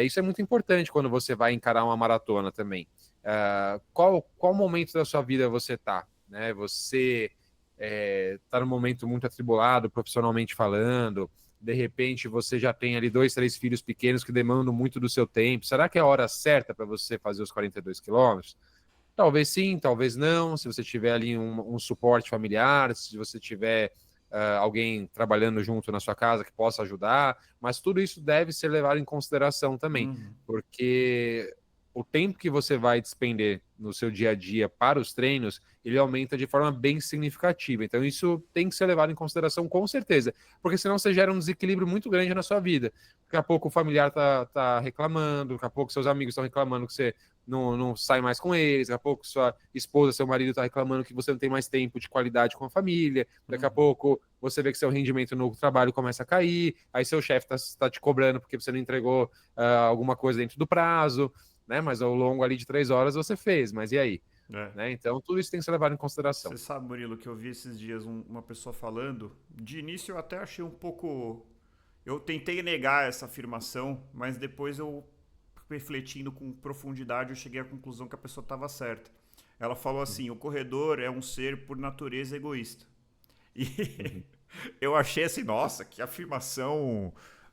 Isso é muito importante quando você vai encarar uma maratona também. Qual momento da sua vida você está? Né? Você está num momento muito atribulado, profissionalmente falando, de repente você já tem ali 2, 3 filhos pequenos que demandam muito do seu tempo. Será que é a hora certa para você fazer os 42 quilômetros? Talvez sim, talvez não. Se você tiver ali um suporte familiar, se você tiver alguém trabalhando junto na sua casa que possa ajudar, mas tudo isso deve ser levado em consideração também, Uhum. porque o tempo que você vai despender no seu dia a dia para os treinos, ele aumenta de forma bem significativa. Então, isso tem que ser levado em consideração com certeza, porque senão você gera um desequilíbrio muito grande na sua vida. Daqui a pouco o familiar tá reclamando, daqui a pouco seus amigos estão reclamando que você não sai mais com eles, daqui a pouco sua esposa, seu marido está reclamando que você não tem mais tempo de qualidade com a família, daqui a Uhum. pouco você vê que seu rendimento no trabalho começa a cair, aí seu chefe está te cobrando porque você não entregou alguma coisa dentro do prazo, né? Mas ao longo ali de 3 horas você fez, mas e aí? É. Né? Então tudo isso tem que ser levado em consideração. Você sabe, Murilo, que eu vi esses dias uma pessoa falando. De início eu até achei um pouco. Eu tentei negar essa afirmação, mas depois eu, refletindo com profundidade, eu cheguei à conclusão que a pessoa estava certa. Ela falou assim: o corredor é um ser por natureza egoísta. E Uhum. eu achei assim, nossa, que afirmação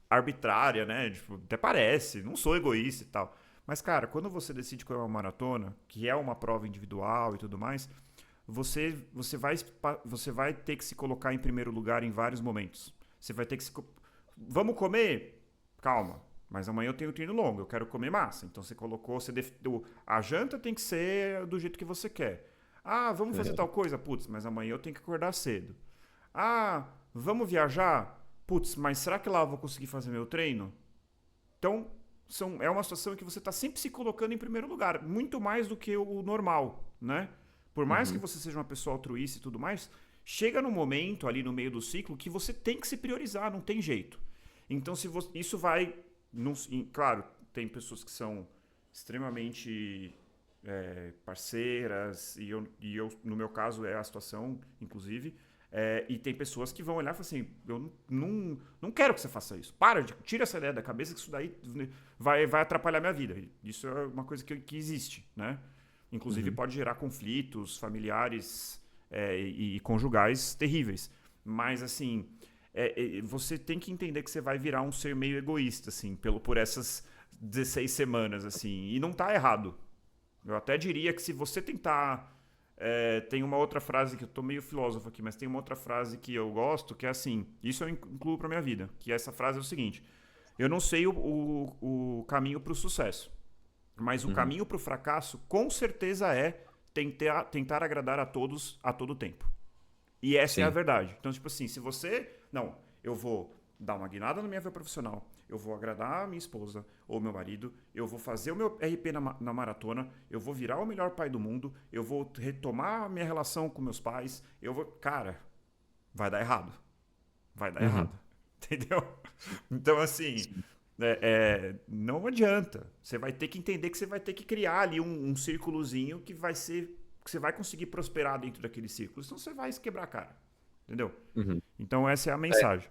arbitrária, né? Tipo, até parece, não sou egoísta e tal. Mas, cara, quando você decide correr uma maratona, que é uma prova individual e tudo mais, você vai ter que se colocar em primeiro lugar em vários momentos. Você vai ter que se. Vamos comer? Calma. Mas amanhã eu tenho treino longo, eu quero comer massa. Então você colocou, a janta tem que ser do jeito que você quer. Ah, vamos fazer tal coisa? Putz, mas amanhã eu tenho que acordar cedo. Ah, vamos viajar? Putz, mas será que lá eu vou conseguir fazer meu treino? Então, é uma situação em que você está sempre se colocando em primeiro lugar, muito mais do que o normal, né? Por mais que Uhum. você seja uma pessoa altruísta e tudo mais, chega no momento ali no meio do ciclo que você tem que se priorizar, não tem jeito. Então, se você, isso vai, claro, tem pessoas que são extremamente parceiras e eu, no meu caso é a situação, inclusive. E tem pessoas que vão olhar e falar assim: eu não quero que você faça isso. Tira essa ideia da cabeça que isso daí vai atrapalhar minha vida. Isso é uma coisa que existe, né? Inclusive Uhum. pode gerar conflitos familiares e conjugais terríveis. Mas assim, você tem que entender que você vai virar um ser meio egoísta, assim, por essas 16 semanas, assim. E não tá errado. Eu até diria que se você tentar. Tem uma outra frase que eu tô meio filósofo aqui, mas tem uma outra frase que eu gosto, que é assim: isso eu incluo pra minha vida. Que essa frase é o seguinte: eu não sei o caminho pro sucesso, mas o Uhum. caminho pro fracasso com certeza é tentar agradar a todos a todo tempo. E essa é a Sim. verdade. Então, tipo assim, se você. Não, eu vou. dar uma guinada na minha vida profissional, eu vou agradar a minha esposa ou meu marido, eu vou fazer o meu RP na maratona, eu vou virar o melhor pai do mundo, eu vou retomar a minha relação com meus pais, eu vou... Cara, vai dar errado. Vai dar errado. Entendeu? Então, assim, não adianta. Você vai ter que entender que você vai ter que criar ali um círculozinho que vai ser... que você vai conseguir prosperar dentro daquele círculo, senão você vai se quebrar a cara. Entendeu? Então, essa é a mensagem.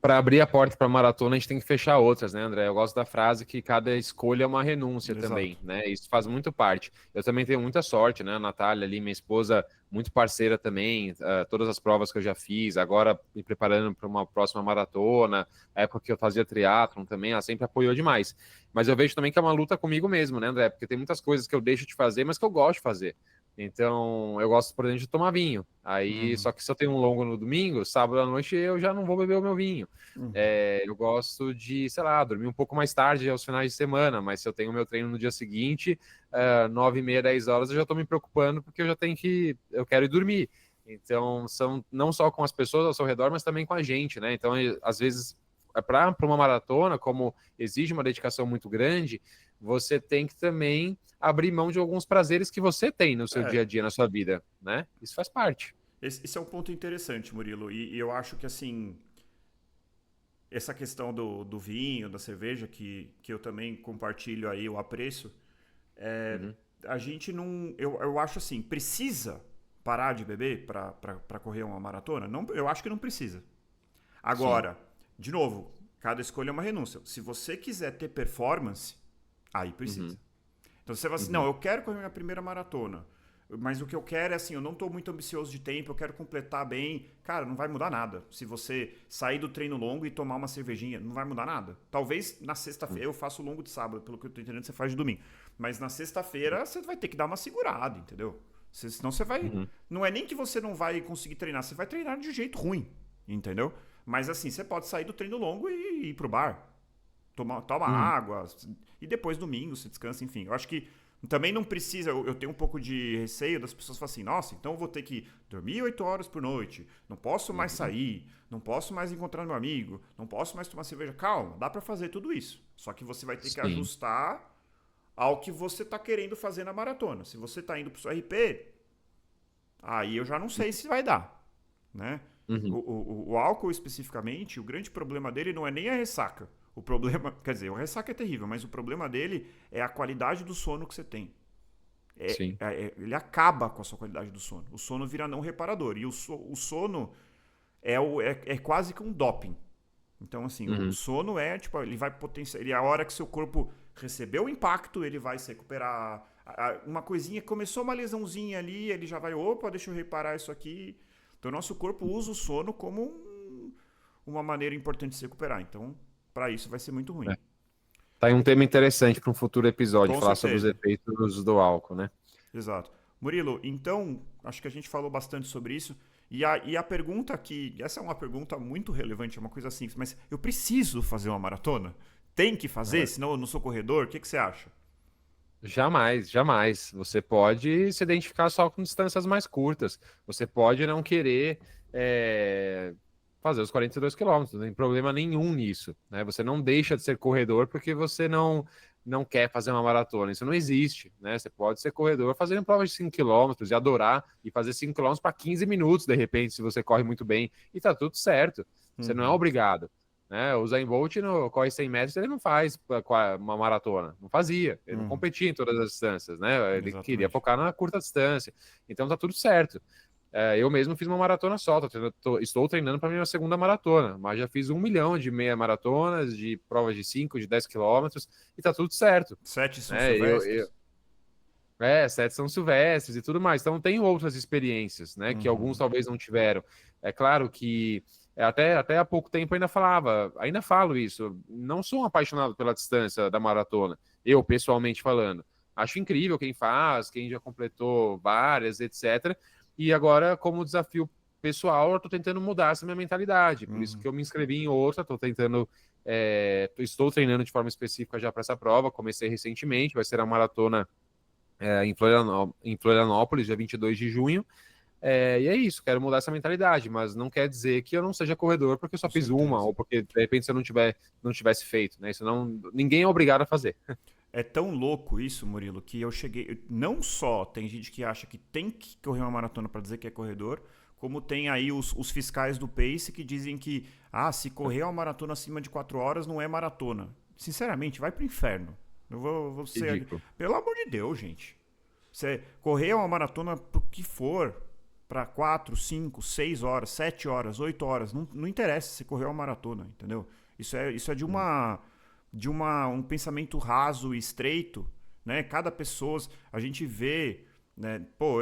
Para abrir a porta para a maratona, a gente tem que fechar outras, né, André? Eu gosto da frase que cada escolha é uma renúncia. Exato. Também, né? Isso faz muito parte. Eu também tenho muita sorte, né? A Natália ali, minha esposa, muito parceira também, todas as provas que eu já fiz, agora me preparando para uma próxima maratona, a época que eu fazia triatlon também, ela sempre apoiou demais. Mas eu vejo também que é uma luta comigo mesmo, né, André? Porque tem muitas coisas que eu deixo de fazer, mas que eu gosto de fazer. Então, eu gosto, por exemplo, de tomar vinho. Aí, só que se eu tenho um longo no domingo, sábado à noite eu já não vou beber o meu vinho. Eu gosto de, sei lá, dormir um pouco mais tarde aos finais de semana, mas se eu tenho o meu treino no dia seguinte, 9h30, 10 horas, eu já estou me preocupando porque eu quero ir dormir. Então, são não só com as pessoas ao seu redor, mas também com a gente, né? Então, às vezes, para uma maratona, como exige uma dedicação muito grande, você tem que também abrir mão de alguns prazeres que você tem no seu dia a dia, na sua vida, né? Isso faz parte. Esse é um ponto interessante, Murilo, e eu acho que, assim, essa questão do vinho, da cerveja, que eu também compartilho aí o apreço, a gente não... Eu acho assim, precisa parar de beber para correr uma maratona? Não, eu acho que não precisa. Agora, de novo, cada escolha é uma renúncia. Se você quiser ter performance, aí precisa. Então você vai assim, não, eu quero correr minha primeira maratona, mas o que eu quero é assim, eu não estou muito ambicioso de tempo, eu quero completar bem. Cara, não vai mudar nada. Se você sair do treino longo e tomar uma cervejinha, não vai mudar nada. Talvez na sexta-feira, eu faço longo de sábado, pelo que eu estou entendendo, você faz de domingo. Mas na sexta-feira você vai ter que dar uma segurada, entendeu? Senão você vai... Não é nem que você não vai conseguir treinar, você vai treinar de jeito ruim, entendeu? Mas assim, você pode sair do treino longo e ir pro bar. Toma água, e depois domingo você descansa, enfim. Eu acho que também não precisa, eu tenho um pouco de receio das pessoas falarem assim, nossa, então eu vou ter que dormir 8 horas por noite, não posso mais sair, não posso mais encontrar meu amigo, não posso mais tomar cerveja. Calma, dá pra fazer tudo isso. Só que você vai ter que ajustar ao que você tá querendo fazer na maratona. Se você tá indo pro seu RP, aí eu já não sei se vai dar, né? O álcool especificamente, o grande problema dele não é nem a ressaca. O problema, quer dizer, o ressaca é terrível, mas o problema dele é a qualidade do sono que você tem. Ele acaba com a sua qualidade do sono. O sono vira não reparador. E o sono é quase que um doping. Então, assim, o sono tipo, ele vai potenciar. Ele é a hora que seu corpo recebeu o impacto, ele vai se recuperar. Uma coisinha, começou uma lesãozinha ali, ele já vai, opa, deixa eu reparar isso aqui. Então, nosso corpo usa o sono como uma maneira importante de se recuperar. Então, para isso vai ser muito ruim. Tá aí um tema interessante para um futuro episódio, falar sobre os efeitos do álcool, né? Exato. Murilo, então, acho que a gente falou bastante sobre isso. E a pergunta aqui, essa é uma pergunta muito relevante, é uma coisa simples, mas eu preciso fazer uma maratona? Tem que fazer, senão eu não sou corredor? O que você acha? Jamais, jamais. Você pode se identificar só com distâncias mais curtas. Você pode não querer fazer os 42 quilômetros, não tem problema nenhum nisso, né? Você não deixa de ser corredor porque você não quer fazer uma maratona. Isso não existe, né? Você pode ser corredor fazendo prova de 5 quilômetros e adorar e fazer 5 quilômetros para 15 minutos, de repente, se você corre muito bem. E tá tudo certo. Você não é obrigado. Né? O Usain Bolt corre 100 metros, ele não faz uma maratona, não fazia, ele não competia em todas as distâncias, né? Ele queria focar na curta distância, então tá tudo certo. Eu mesmo fiz uma maratona só, estou treinando para minha segunda maratona, mas já fiz 1 milhão de meia maratonas, de provas de 5, de 10 quilômetros, e tá tudo certo. 7 São Silvestres? 7 São Silvestres e tudo mais, então tem outras experiências, né, que alguns talvez não tiveram. É claro que até há pouco tempo ainda falo isso, não sou um apaixonado pela distância da maratona, eu pessoalmente falando. Acho incrível quem faz, quem já completou várias, etc. E agora, como desafio pessoal, eu estou tentando mudar essa minha mentalidade, por isso que eu me inscrevi em outra, estou treinando de forma específica já para essa prova, comecei recentemente, vai ser a maratona em Florianópolis, dia 22 de junho, E é isso, quero mudar essa mentalidade, mas não quer dizer que eu não seja corredor porque eu só Com fiz uma, certeza. ou porque de repente se eu não tivesse feito, né? Isso não, ninguém é obrigado a fazer. É tão louco isso, Murilo, que eu cheguei. Não só tem gente que acha que tem que correr uma maratona para dizer que é corredor, como tem aí os fiscais do Pace que dizem que, se correr uma maratona acima de 4 horas não é maratona. Sinceramente, vai pro inferno. Eu vou ser. Ridículo. Pelo amor de Deus, gente. Você correr uma maratona pro que for, para 4, 5, 6 horas, 7 horas, 8 horas, não interessa se correr uma maratona, entendeu? Isso é Uhum. um pensamento raso e estreito, né? Cada pessoa, a gente vê, né? Pô,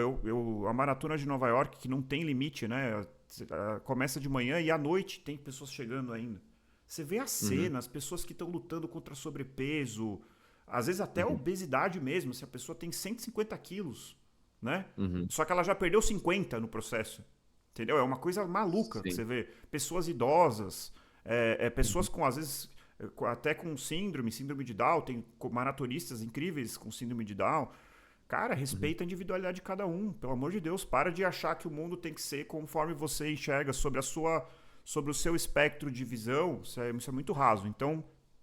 a maratona de Nova York que não tem limite, né? Começa de manhã e à noite tem pessoas chegando ainda. Você vê a Uhum. cena, as pessoas que estão lutando contra sobrepeso, às vezes até Uhum. obesidade mesmo, se a pessoa tem 150 quilos, né? Uhum. Só que ela já perdeu 50 no processo. Entendeu? É uma coisa maluca que Sim. você vê. Pessoas idosas, pessoas Uhum. com, às vezes, até com síndrome de Down, tem maratonistas incríveis com síndrome de Down. Cara, Uhum. respeita a individualidade de cada um. Pelo amor de Deus, para de achar que o mundo tem que ser conforme você enxerga sobre o seu espectro de visão. Isso é muito raso. Então,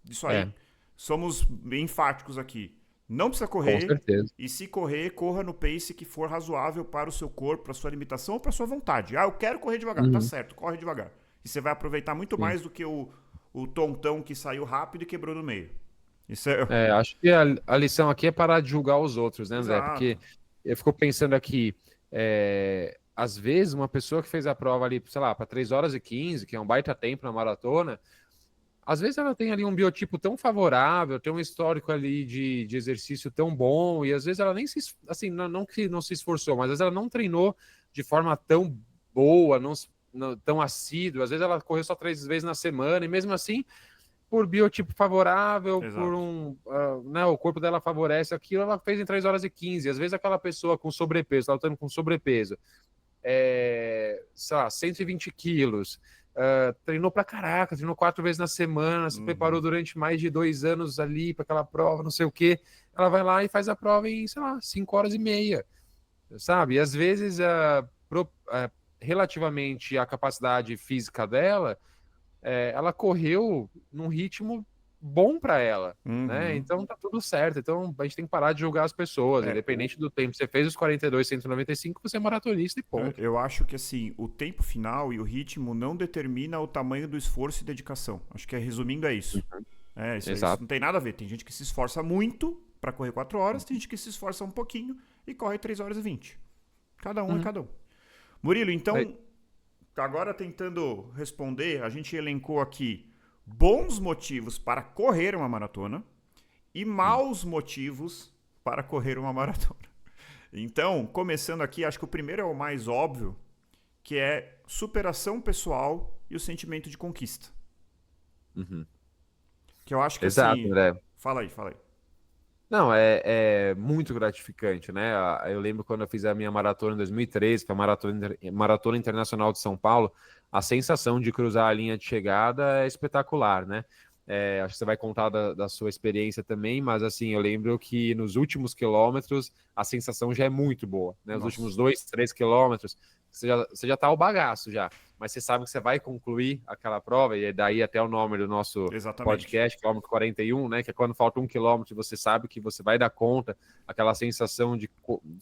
isso É, aí, somos bem enfáticos aqui. Não precisa com correr. certeza. E se correr, corra no pace que for razoável para o seu corpo, para a sua limitação ou para a sua vontade. Eu quero correr devagar. Tá Uhum. certo, corre devagar. E você vai aproveitar muito Sim. mais do que o tontão que saiu rápido e quebrou no meio. Isso é. Acho que a lição aqui é parar de julgar os outros, né, André? Exato. Porque eu fico pensando aqui, às vezes uma pessoa que fez a prova ali, sei lá, para 3 horas e 15, que é um baita tempo na maratona, às vezes ela tem ali um biotipo tão favorável, tem um histórico ali de exercício tão bom, e às vezes ela nem assim, não que não se esforçou, mas às vezes ela não treinou de forma tão boa, tão assídua, às vezes ela correu só 3 vezes na semana, e mesmo assim por biotipo favorável, Exato. né, o corpo dela favorece aquilo, ela fez em 3 horas e 15. Às vezes aquela pessoa com sobrepeso, tá lutando com sobrepeso, sei lá, 120 quilos, treinou pra caraca, treinou 4 vezes na semana, se preparou Uhum. durante mais de 2 anos ali para aquela prova, não sei o quê. Ela vai lá e faz a prova em, sei lá, 5 horas e meia, sabe? E às vezes, relativamente à capacidade física dela, ela correu num ritmo bom para ela, né? Uhum. Então tá tudo certo. Então a gente tem que parar de julgar as pessoas, É, independente do tempo. Você fez os 42, 195, você é maratonista e ponto. eu acho que assim, o tempo final e o ritmo não determina o tamanho do esforço e dedicação. Acho que resumindo é isso. Isso Exato. não tem nada a ver. Tem gente que se esforça muito para correr 4 horas, tem gente que se esforça um pouquinho e corre 3 horas e 20. Cada um é Uhum. cada um. Murilo, É, então, agora tentando responder, a gente elencou aqui bons motivos para correr uma maratona e sim. maus motivos para correr uma maratona. Então, começando aqui, acho que o primeiro é o mais óbvio, que é superação pessoal e o sentimento de conquista. Uhum. Que eu acho que Exato, assim. André. Fala aí, fala aí. Não, é muito gratificante, né? Eu lembro quando eu fiz a minha maratona em 2013, que é a Maratona Internacional de São Paulo, a sensação de cruzar a linha de chegada é espetacular, né? Acho que você vai contar da sua experiência também, mas assim, eu lembro que nos últimos quilômetros a sensação já é muito boa, né? Os últimos Nossa, 2, 3 quilômetros, você já tá ao bagaço já, mas você sabe que você vai concluir aquela prova, e é daí até o nome do nosso exatamente. podcast, quilômetro 41, né? Que é quando falta 1 quilômetro e você sabe que você vai dar conta, aquela sensação de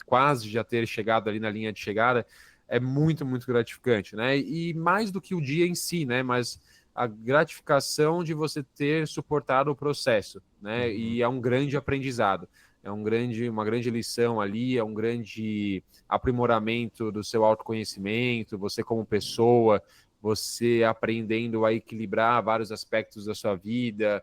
quase já ter chegado ali na linha de chegada, é muito, muito gratificante, né? E mais do que o dia em si, né? Mas a gratificação de você ter suportado o processo, né? Uhum. E é um grande aprendizado. Uma grande lição ali, é um grande aprimoramento do seu autoconhecimento, você como pessoa, você aprendendo a equilibrar vários aspectos da sua vida.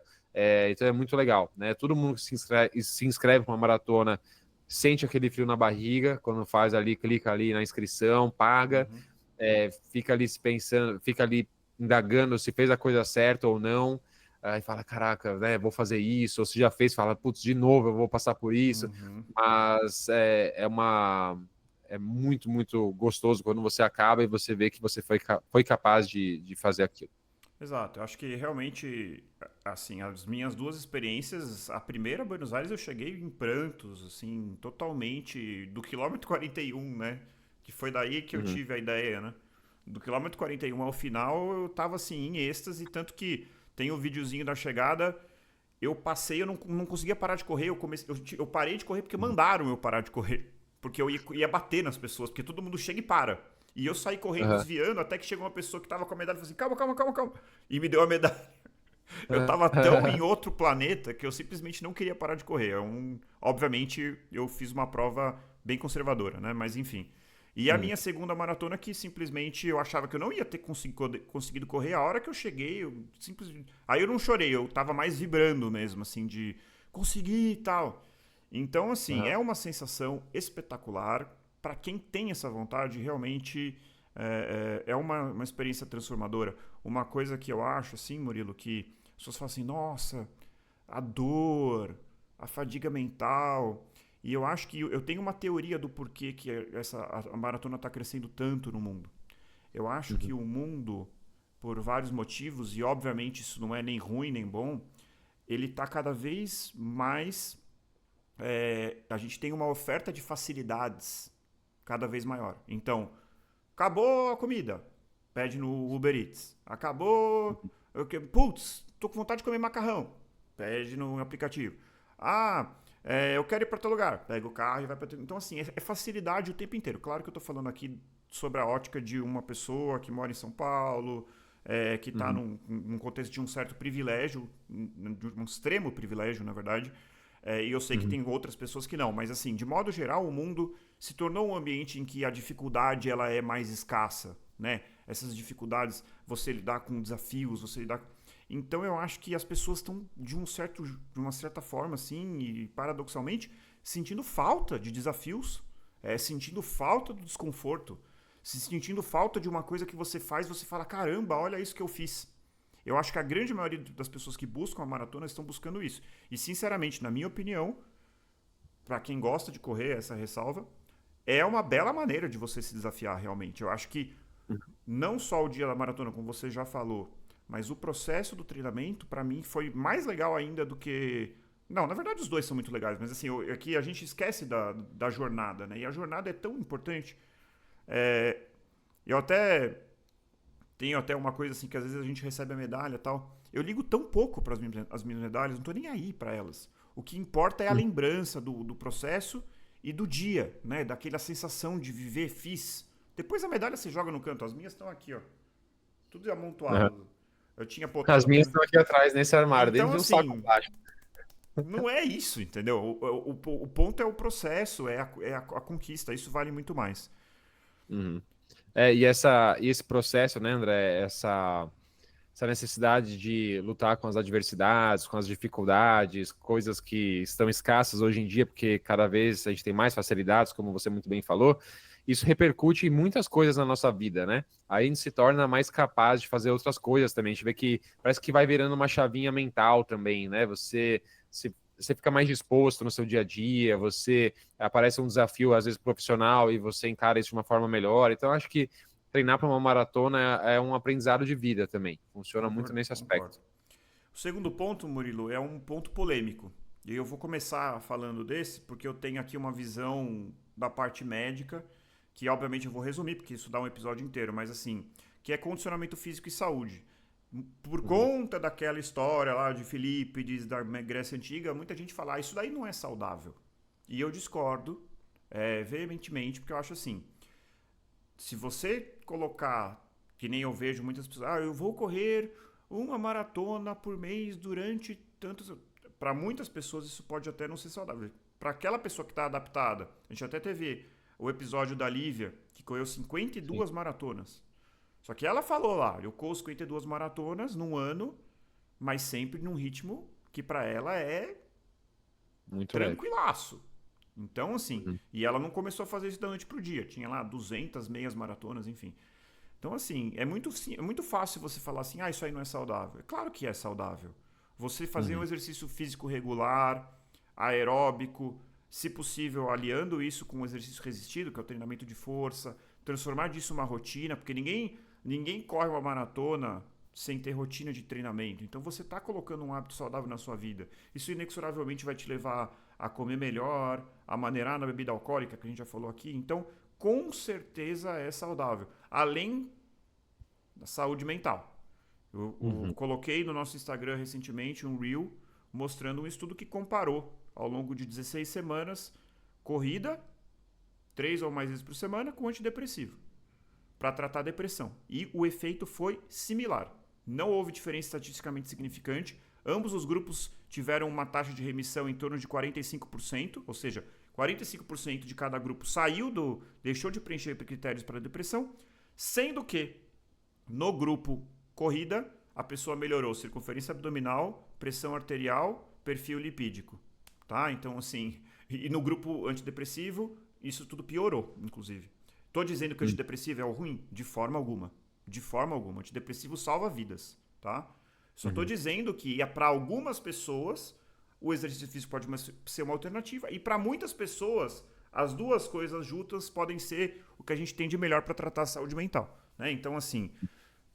Então é muito legal, né? Todo mundo que se inscreve para uma maratona sente aquele frio na barriga quando faz ali, clica ali na inscrição, paga, Uhum. fica ali se pensando, fica ali indagando se fez a coisa certa ou não. Aí fala, caraca, né, vou fazer isso, ou se já fez, fala, putz, de novo eu vou passar por isso. Uhum. Mas é muito, muito gostoso quando você acaba e você vê que você foi capaz de fazer aquilo. Exato, eu acho que realmente, assim, as minhas duas experiências, a primeira, Buenos Aires, eu cheguei em prantos, assim, totalmente, do quilômetro 41, né? Que foi daí que eu Uhum. tive a ideia, né? Do quilômetro 41 ao final, eu tava assim, em êxtase, tanto que tem o videozinho da chegada, eu passei, eu não conseguia parar de correr, eu parei de correr porque mandaram eu parar de correr. Porque eu ia bater nas pessoas, porque todo mundo chega e para. E eu saí correndo, Aham. desviando, até que chegou uma pessoa que tava com a medalha e falou assim: calma, calma, calma, calma. E me deu a medalha. Eu tava tão em Aham. outro planeta que eu simplesmente não queria parar de correr. Obviamente, eu fiz uma prova bem conservadora, né? Mas enfim. E a Uhum. minha segunda maratona, que simplesmente eu achava que eu não ia ter conseguido correr, a hora que eu cheguei, eu simplesmente. Aí eu não chorei, eu tava mais vibrando mesmo, assim, de conseguir e tal. Então, assim, Aham. é uma sensação espetacular. Para quem tem essa vontade, realmente é uma experiência transformadora. Uma coisa que eu acho, assim, Murilo, que as pessoas falam assim, nossa, a dor, a fadiga mental. E eu acho que eu tenho uma teoria do porquê que a maratona está crescendo tanto no mundo. Eu acho que Uhum. o mundo, por vários motivos, e obviamente isso não é nem ruim nem bom, ele está cada vez mais. A gente tem uma oferta de facilidades cada vez maior. Então, acabou a comida, pede no Uber Eats. Acabou. Putz, tô com vontade de comer macarrão, pede no aplicativo. Ah, eu quero ir para outro lugar, pega o carro e vai para outro. Então, assim, é facilidade o tempo inteiro. Claro que eu tô falando aqui sobre a ótica de uma pessoa que mora em São Paulo, que está Uhum. num contexto de um certo privilégio, de um extremo privilégio, na verdade. E eu sei que Uhum. tem outras pessoas que não, mas assim, de modo geral, o mundo se tornou um ambiente em que a dificuldade ela é mais escassa, né? Essas dificuldades, você lidar com desafios, você lidar. Então eu acho que as pessoas estão de uma certa forma, assim, e paradoxalmente, sentindo falta de desafios, sentindo falta do desconforto, se sentindo falta de uma coisa que você faz, você fala, caramba, olha isso que eu fiz. Eu acho que a grande maioria das pessoas que buscam a maratona estão buscando isso. E sinceramente, na minha opinião, para quem gosta de correr, essa ressalva, é uma bela maneira de você se desafiar realmente. Eu acho que não só o dia da maratona, como você já falou, mas o processo do treinamento, para mim, foi mais legal ainda do que. Não, na verdade os dois são muito legais, mas assim, aqui a gente esquece da jornada, né? E a jornada é tão importante. É, eu até tenho até uma coisa assim que às vezes a gente recebe a medalha e tal. Eu ligo tão pouco para as minhas medalhas, não tô nem aí para elas. O que importa é a Uhum. lembrança do processo e do dia, né? Daquela sensação de viver, fiz. Depois a medalha você joga no canto. As minhas estão aqui, ó. Tudo Aham. amontoado. Eu tinha, pô, As tava minhas tendo. estão aqui atrás, nesse armário, dentro Então, de um saco assim, plástico. não é isso, entendeu? O ponto é o processo, a conquista. Isso vale muito mais. Uhum. E esse processo, né, André? Essa necessidade de lutar com as adversidades, com as dificuldades, coisas que estão escassas hoje em dia, porque cada vez a gente tem mais facilidades, como você muito bem falou, isso repercute em muitas coisas na nossa vida, né? Aí a gente se torna mais capaz de fazer outras coisas também. A gente vê que parece que vai virando uma chavinha mental também, né? Você fica mais disposto no seu dia a dia, você aparece um desafio, às vezes profissional, e você encara isso de uma forma melhor. Então, acho que treinar para uma maratona é um aprendizado de vida também. Funciona muito Concordo, nesse concordo. aspecto. O segundo ponto, Murilo, é um ponto polêmico. E eu vou começar falando desse, porque eu tenho aqui uma visão da parte médica, que obviamente eu vou resumir, porque isso dá um episódio inteiro, mas assim, que é condicionamento físico e saúde. Por Uhum. conta daquela história lá de Filípides, da Grécia Antiga, muita gente fala, isso daí não é saudável. E eu discordo veementemente, porque eu acho assim, se você colocar, que nem eu vejo muitas pessoas, eu vou correr uma maratona por mês durante tantos. Para muitas pessoas isso pode até não ser saudável. Para aquela pessoa que está adaptada, a gente até teve o episódio da Lívia, que correu Sim, 52 maratonas. Só que ela falou lá, eu corro 52 maratonas num ano, mas sempre num ritmo que para ela é muito leve. tranquilaço. Então, assim, Uhum. e ela não começou a fazer isso da noite pro dia. Tinha lá 200 meias maratonas, enfim. Então, assim, é muito fácil você falar assim, isso aí não é saudável. É claro que é saudável. Você fazer um Uhum. exercício físico regular, aeróbico, se possível, aliando isso com um exercício resistido, que é o treinamento de força, transformar disso uma rotina, porque ninguém corre uma maratona sem ter rotina de treinamento. Então você está colocando um hábito saudável na sua vida. Isso inexoravelmente vai te levar a comer melhor, a maneirar na bebida alcoólica, que a gente já falou aqui. Então, com certeza é saudável. Além da saúde mental. Eu coloquei no nosso Instagram recentemente um Reel mostrando um estudo que comparou ao longo de 16 semanas corrida, 3 ou mais vezes por semana, com antidepressivo para tratar a depressão. E o efeito foi similar. Não houve diferença estatisticamente significante. Ambos os grupos tiveram uma taxa de remissão em torno de 45%, ou seja, 45% de cada grupo deixou de preencher critérios para depressão, sendo que no grupo corrida a pessoa melhorou circunferência abdominal, pressão arterial, perfil lipídico, tá? Então assim, e no grupo antidepressivo isso tudo piorou, inclusive. Tô dizendo que o antidepressivo é o ruim? De forma alguma. De forma alguma. O antidepressivo salva vidas, tá? Só tô dizendo que para algumas pessoas o exercício físico pode ser uma alternativa e para muitas pessoas as duas coisas juntas podem ser o que a gente tem de melhor para tratar a saúde mental, né? Então, assim,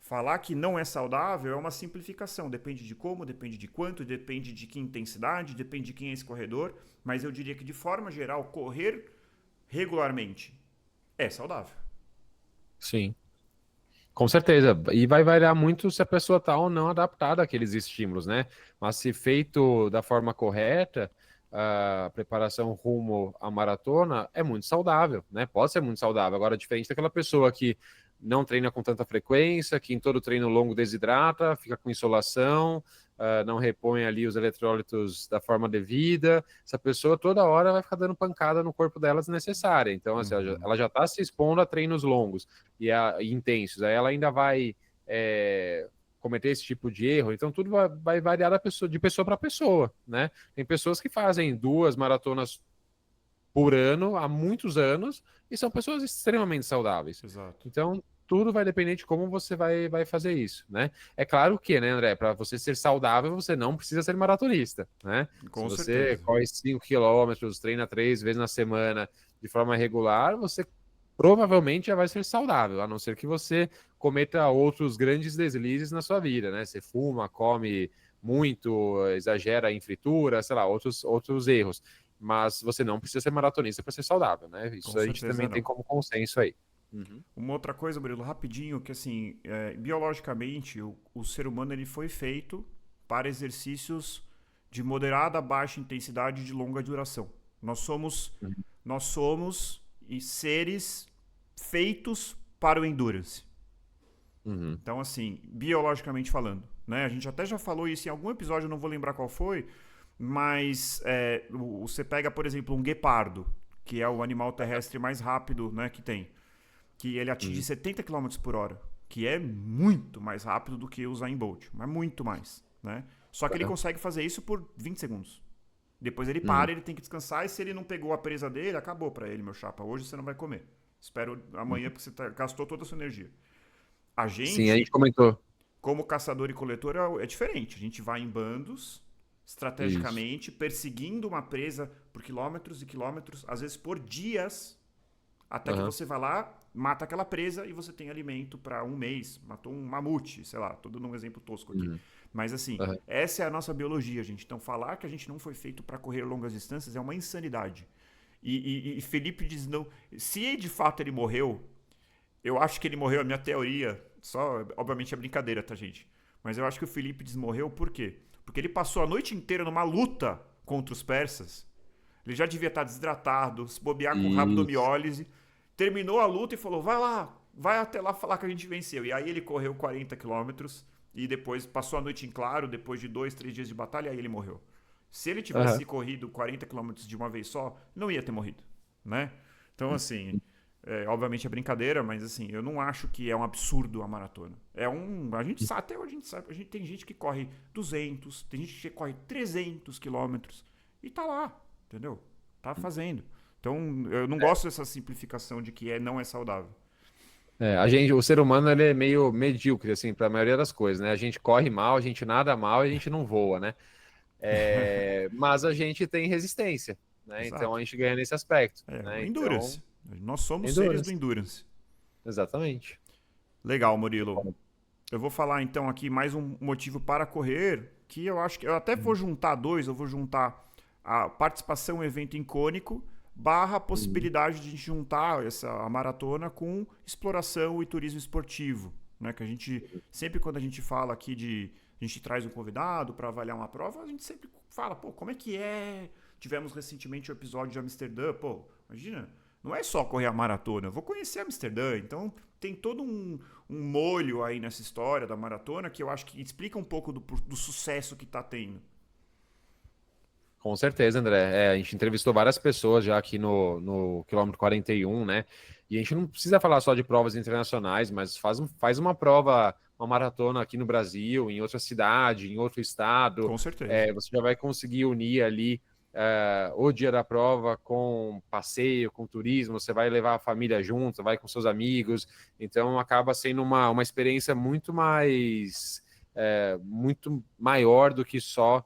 falar que não é saudável é uma simplificação. Depende de como, depende de quanto, depende de que intensidade, depende de quem é esse corredor. Mas eu diria que, de forma geral, correr regularmente é saudável. Sim, com certeza. E vai variar muito se a pessoa está ou não adaptada àqueles estímulos, né? Mas se feito da forma correta, a preparação rumo à maratona é muito saudável, né? Pode ser muito saudável. Agora, diferente daquela pessoa que não treina com tanta frequência, que em todo treino longo desidrata, fica com insolação, não repõe ali os eletrólitos da forma devida, essa pessoa toda hora vai ficar dando pancada no corpo dela desnecessária. Então, assim, ela já está se expondo a treinos longos e intensos, aí ela ainda vai cometer esse tipo de erro, então tudo vai variar de pessoa para pessoa, né? Tem pessoas que fazem 2 maratonas por ano, há muitos anos, e são pessoas extremamente saudáveis. Exato. Então, tudo vai depender de como você vai fazer isso, né? É claro que, né, André, para você ser saudável, você não precisa ser maratonista, né? Com Se você certeza. corre 5 quilômetros, treina 3 vezes na semana de forma regular, você provavelmente já vai ser saudável, a não ser que você cometa outros grandes deslizes na sua vida, né? Você fuma, come muito, exagera em fritura, sei lá, outros erros. Mas você não precisa ser maratonista para ser saudável, né? Isso Com a gente certeza também tem não. como consenso aí. Uma outra coisa, Murilo, rapidinho, que assim, biologicamente, o ser humano ele foi feito para exercícios de moderada a baixa intensidade e de longa duração. Nós somos seres feitos para o endurance. Então, assim, biologicamente falando, né? A gente até já falou isso em algum episódio, eu não vou lembrar qual foi, mas você pega, por exemplo, um guepardo, que é o animal terrestre mais rápido, né, que tem, que ele atinge 70 km por hora, que é muito mais rápido do que o Usain Bolt, mas muito mais, né? Só que ele consegue fazer isso por 20 segundos. Depois ele para, ele tem que descansar, e se ele não pegou a presa dele, acabou pra ele, meu chapa. Hoje você não vai comer. Espero amanhã, porque você gastou toda a sua energia. A Sim, a gente, gente comentou. como caçador e coletor, é diferente. A gente vai em bandos, Isso. estrategicamente, perseguindo uma presa por quilômetros e quilômetros, às vezes por dias, até que você vai lá, mata aquela presa e você tem alimento para um mês. Matou um mamute, sei lá, tô dando um exemplo tosco aqui. Mas assim, essa é a nossa biologia, gente. Então falar que a gente não foi feito para correr longas distâncias é uma insanidade. E Felipe diz não. Se de fato ele morreu, eu acho que ele morreu, a minha teoria, só, obviamente é brincadeira, tá, gente? Mas eu acho que o Felipe morreu por quê? Porque ele passou a noite inteira numa luta contra os persas. Ele já devia estar desidratado, se bobear com Isso. rabdomiólise. Terminou a luta e falou, vai lá, vai até lá falar que a gente venceu. E aí ele correu 40 quilômetros e depois passou a noite em claro, depois de 2, 3 dias de batalha, aí ele morreu. Se ele tivesse corrido 40 quilômetros de uma vez só, não ia ter morrido, né? Então, assim, obviamente é brincadeira, mas assim, eu não acho que é um absurdo a maratona. A gente sabe, até hoje a gente sabe, tem gente que corre 200, tem gente que corre 300 quilômetros e tá lá, entendeu? Tá fazendo. Então, eu não gosto dessa simplificação de que não é saudável. O ser humano, ele é meio medíocre, assim, para a maioria das coisas, né? A gente corre mal, a gente nada mal e a gente não voa, né? Mas a gente tem resistência, né? Então Exato. a gente ganha nesse aspecto, O né? Então, endurance. Nós somos seres do endurance. endurance. Exatamente. Legal, Murilo. Eu vou falar então aqui mais um motivo para correr, que eu acho que eu até vou juntar dois, eu vou juntar a participação em evento icônico barra a possibilidade de a gente juntar a maratona com exploração e turismo esportivo, né? Que a gente, sempre quando a gente fala aqui a gente traz um convidado para avaliar uma prova, a gente sempre fala, pô, como é que é? Tivemos recentemente o episódio de Amsterdã, pô, imagina, não é só correr a maratona, eu vou conhecer Amsterdã, então tem todo um molho aí nessa história da maratona que eu acho que explica um pouco do sucesso que está tendo. Com certeza, André. A gente entrevistou várias pessoas já aqui no quilômetro 41, né? E a gente não precisa falar só de provas internacionais, mas faz uma prova, uma maratona aqui no Brasil, em outra cidade, em outro estado. Com certeza. Você já vai conseguir unir ali o dia da prova com passeio, com turismo. Você vai levar a família junto, vai com seus amigos. Então acaba sendo uma experiência muito maior do que só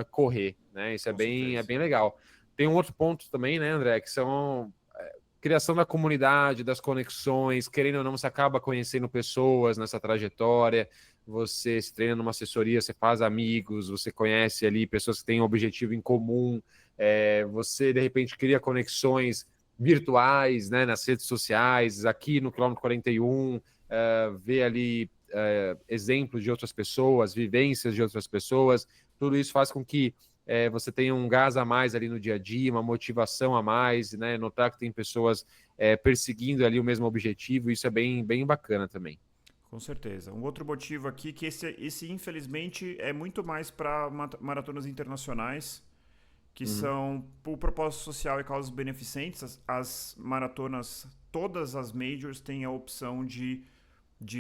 correr, né? Isso é bem legal. Tem um outro ponto também, né, André, que são criação da comunidade, das conexões, querendo ou não, você acaba conhecendo pessoas nessa trajetória, você se treina numa assessoria, você faz amigos, você conhece ali pessoas que têm um objetivo em comum, você, de repente, cria conexões virtuais, né, nas redes sociais, aqui no quilômetro 41, vê ali exemplos de outras pessoas, vivências de outras pessoas, tudo isso faz com que você tenha um gás a mais ali no dia a dia, uma motivação a mais, né? Notar que tem pessoas perseguindo ali o mesmo objetivo, isso é bem bacana também. Com certeza. Um outro motivo aqui que esse infelizmente é muito mais para maratonas internacionais, que são por propósito social e causas beneficentes. As maratonas, todas as majors têm a opção de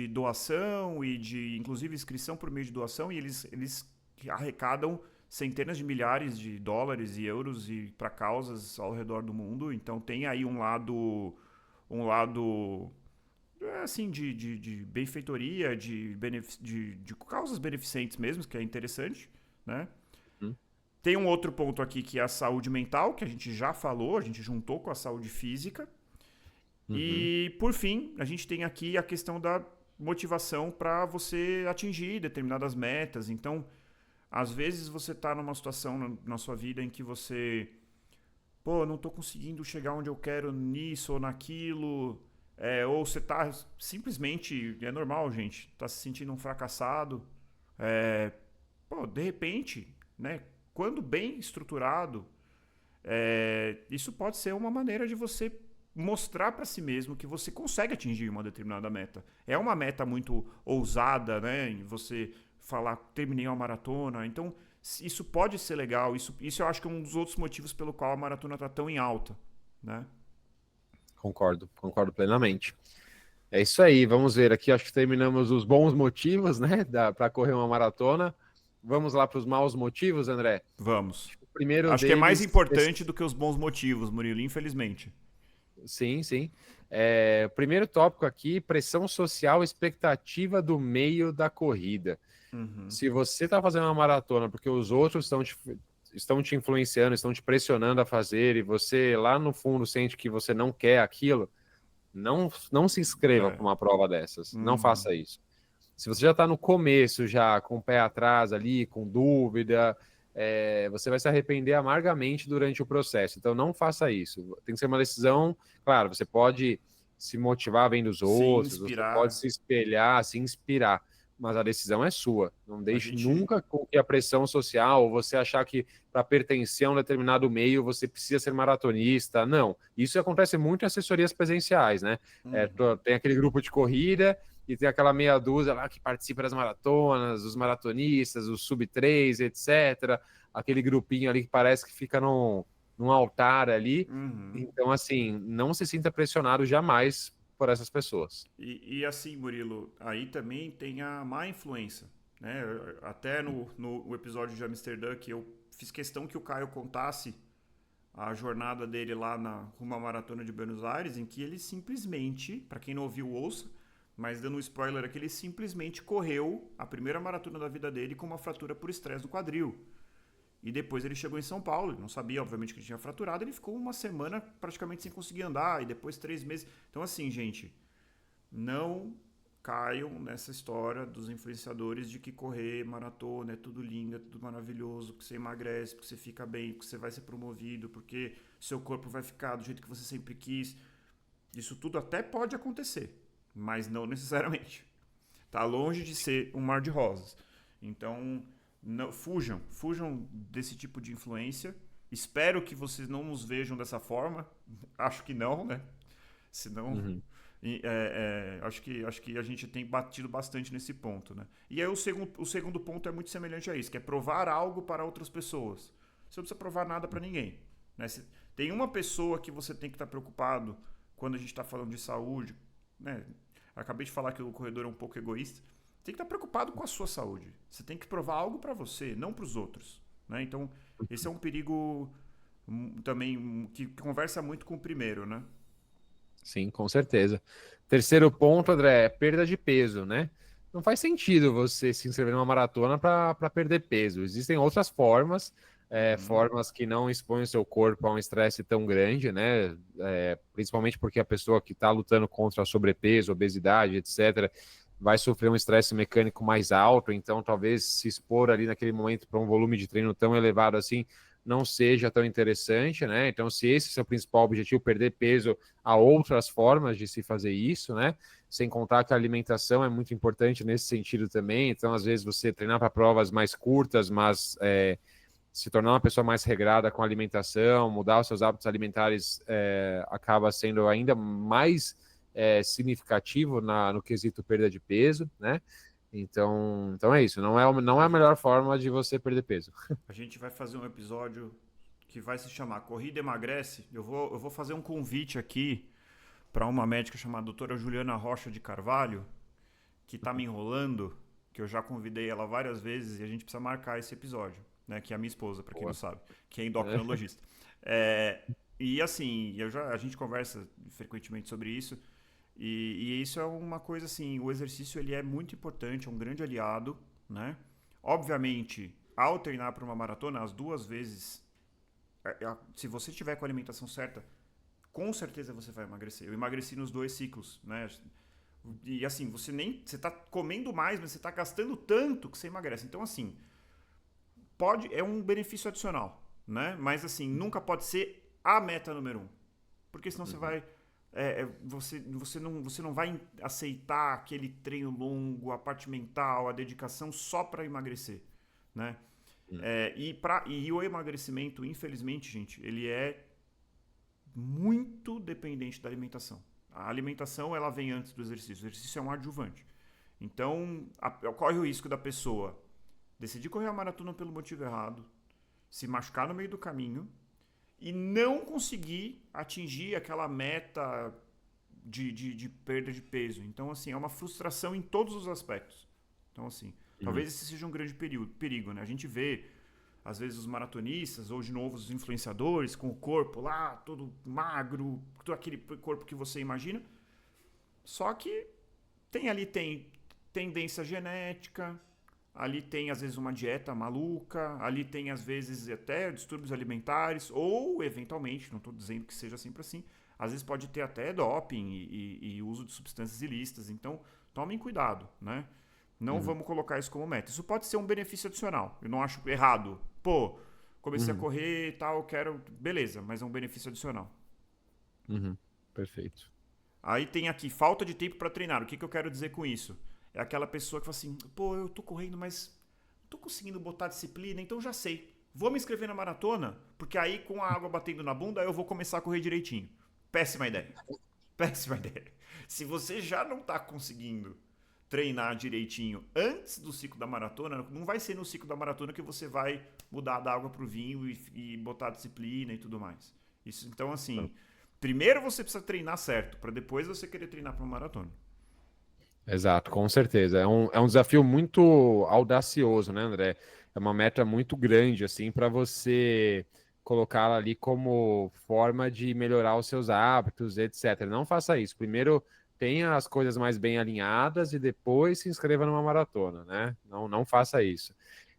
doação e de, inclusive, inscrição por meio de doação, e eles arrecadam centenas de milhares de dólares e euros para causas ao redor do mundo. Então tem aí um lado assim de benfeitoria, de causas beneficentes mesmo, que é interessante, né? Tem um outro ponto aqui que é a saúde mental, que a gente já falou, a gente juntou com a saúde física. E, por fim, a gente tem aqui a questão da motivação para você atingir determinadas metas. Então, às vezes você está numa situação na sua vida em que você, pô, não estou conseguindo chegar onde eu quero nisso ou naquilo, ou você está simplesmente, é normal, gente, está se sentindo um fracassado. Pô, de repente, né, quando bem estruturado, isso pode ser uma maneira de você mostrar para si mesmo que você consegue atingir uma determinada meta. É uma meta muito ousada, né? Você falar, terminei uma maratona. Então, isso pode ser legal. Isso eu acho que é um dos outros motivos pelo qual a maratona está tão em alta, né? Concordo plenamente. É isso aí, vamos ver aqui, acho que terminamos os bons motivos, né, para correr uma maratona. Vamos lá para os maus motivos, André? Vamos. O primeiro Acho que é mais deles... importante do que os bons motivos, Murilo, infelizmente. Sim. Primeiro tópico aqui, pressão social, expectativa do meio da corrida. Se você está fazendo uma maratona porque os outros estão te influenciando, estão te pressionando a fazer, e você lá no fundo sente que você não quer aquilo, não se inscreva para uma prova dessas. Não faça isso. Se você já está no começo, já com o pé atrás ali, com dúvida, você vai se arrepender amargamente durante o processo. Então, não faça isso. Tem que ser uma decisão... Claro, você pode se motivar vendo os outros, você pode se espelhar, se inspirar, mas a decisão é sua. Não deixe nunca com que a pressão social, ou você achar que para pertencer a um determinado meio você precisa ser maratonista. Não. Isso acontece muito em assessorias presenciais, né? Tem aquele grupo de corrida e tem aquela meia dúzia lá que participa das maratonas, os maratonistas, os sub-3, etc. Aquele grupinho ali que parece que fica num altar ali. Então, assim, não se sinta pressionado jamais por essas pessoas. E assim, Murilo, aí também tem a má influência, né? Até no episódio de Amsterdã, que eu fiz questão que o Caio contasse a jornada dele lá rumo à Maratona de Buenos Aires, em que ele simplesmente, para quem não ouviu, ouça, mas dando um spoiler aqui, ele simplesmente correu a primeira maratona da vida dele com uma fratura por estresse no quadril. E depois ele chegou em São Paulo, ele não sabia, obviamente, que ele tinha fraturado, ele ficou uma semana praticamente sem conseguir andar, e depois 3 meses. Então, assim, gente, não caiam nessa história dos influenciadores de que correr maratona é tudo lindo, é tudo maravilhoso, que você emagrece, que você fica bem, que você vai ser promovido, porque seu corpo vai ficar do jeito que você sempre quis. Isso tudo até pode acontecer, mas não necessariamente. Tá longe de ser um mar de rosas. Então, não, fujam desse tipo de influência. Espero que vocês não nos vejam dessa forma. Acho que não, né? Senão, acho que a gente tem batido bastante nesse ponto, né? E aí o segundo ponto é muito semelhante a isso, que é provar algo para outras pessoas. Você não precisa provar nada para ninguém, né? Tem uma pessoa que você tem que estar preocupado quando a gente está falando de saúde, né? Acabei de falar que o corredor é um pouco egoísta. Tem que estar preocupado com a sua saúde. Você tem que provar algo para você, não para os outros, né? Então, esse é um perigo também que conversa muito com o primeiro, né? Sim, com certeza. Terceiro ponto, André, é perda de peso, né? Não faz sentido você se inscrever numa maratona para perder peso. Existem outras formas, formas que não expõem o seu corpo a um estresse tão grande, né? Principalmente porque a pessoa que está lutando contra sobrepeso, obesidade, etc., vai sofrer um estresse mecânico mais alto, então talvez se expor ali naquele momento para um volume de treino tão elevado assim não seja tão interessante, né? Então, se esse é o seu principal objetivo, perder peso, há outras formas de se fazer isso, né? Sem contar que a alimentação é muito importante nesse sentido também. Então, às vezes, você treinar para provas mais curtas, mas se tornar uma pessoa mais regrada com a alimentação, mudar os seus hábitos alimentares, acaba sendo ainda mais significativo no quesito perda de peso, né? Então é isso. Não é a melhor forma de você perder peso. A gente vai fazer um episódio que vai se chamar Corrida Emagrece. Eu vou fazer um convite aqui para uma médica chamada doutora Juliana Rocha de Carvalho, que está me enrolando, que eu já convidei ela várias vezes e a gente precisa marcar esse episódio, né? Que é a minha esposa, para quem não sabe, que é endocrinologista. E assim, a gente conversa frequentemente sobre isso. E isso é uma coisa assim, o exercício ele é muito importante, é um grande aliado, né? Obviamente, ao treinar para uma maratona, as duas vezes, se você tiver com a alimentação certa, com certeza você vai emagrecer. Eu emagreci nos 2 ciclos, né? E assim, você tá comendo mais, mas você tá gastando tanto que você emagrece. Então assim, é um benefício adicional, né? Mas assim, nunca pode ser a meta número 1. Porque senão você vai você não vai aceitar aquele treino longo, a parte mental, a dedicação só para emagrecer, né? E o emagrecimento, infelizmente, gente, ele é muito dependente da alimentação. A alimentação ela vem antes do exercício. O exercício é um adjuvante. Então, ocorre o risco da pessoa decidir correr a maratona pelo motivo errado, se machucar no meio do caminho e não conseguir atingir aquela meta de perda de peso. Então, assim, é uma frustração em todos os aspectos. Então, assim, talvez esse seja um grande perigo, né? A gente vê, às vezes, os maratonistas, ou de novo os influenciadores, com o corpo lá, todo magro, todo aquele corpo que você imagina. Só que tem tendência genética, ali tem, às vezes, uma dieta maluca, ali tem, às vezes, até distúrbios alimentares, ou, eventualmente, não estou dizendo que seja sempre assim, às vezes pode ter até doping e uso de substâncias ilícitas. Então, tomem cuidado, né? Não vamos colocar isso como meta. Isso pode ser um benefício adicional. Eu não acho errado. Pô, comecei a correr e tal, quero... Beleza, mas é um benefício adicional. Perfeito. Aí tem aqui, falta de tempo para treinar. O que eu quero dizer com isso? É aquela pessoa que fala assim, pô, eu tô correndo, mas não tô conseguindo botar disciplina, então já sei. Vou me inscrever na maratona, porque aí com a água batendo na bunda, eu vou começar a correr direitinho. Péssima ideia. Péssima ideia. Se você já não tá conseguindo treinar direitinho antes do ciclo da maratona, não vai ser no ciclo da maratona que você vai mudar da água pro vinho e botar disciplina e tudo mais. Isso, então, assim, primeiro você precisa treinar certo, para depois você querer treinar para uma maratona. Exato, com certeza. É um desafio muito audacioso, né, André? É uma meta muito grande, assim, para você colocá-la ali como forma de melhorar os seus hábitos, etc. Não faça isso. Primeiro, tenha as coisas mais bem alinhadas e depois se inscreva numa maratona, né? Não faça isso.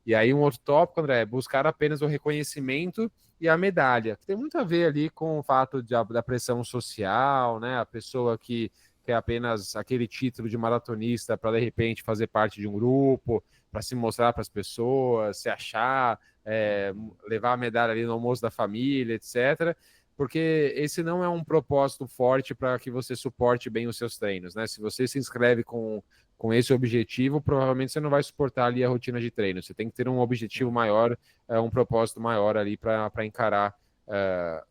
E aí, um outro tópico, André, é buscar apenas o reconhecimento e a medalha, que tem muito a ver ali com o fato da pressão social, né? A pessoa que quer apenas aquele título de maratonista para de repente fazer parte de um grupo, para se mostrar para as pessoas, se achar, levar a medalha ali no almoço da família, etc. Porque esse não é um propósito forte para que você suporte bem os seus treinos, né? Se você se inscreve com esse objetivo, provavelmente você não vai suportar ali a rotina de treino. Você tem que ter um objetivo maior, um propósito maior ali para encarar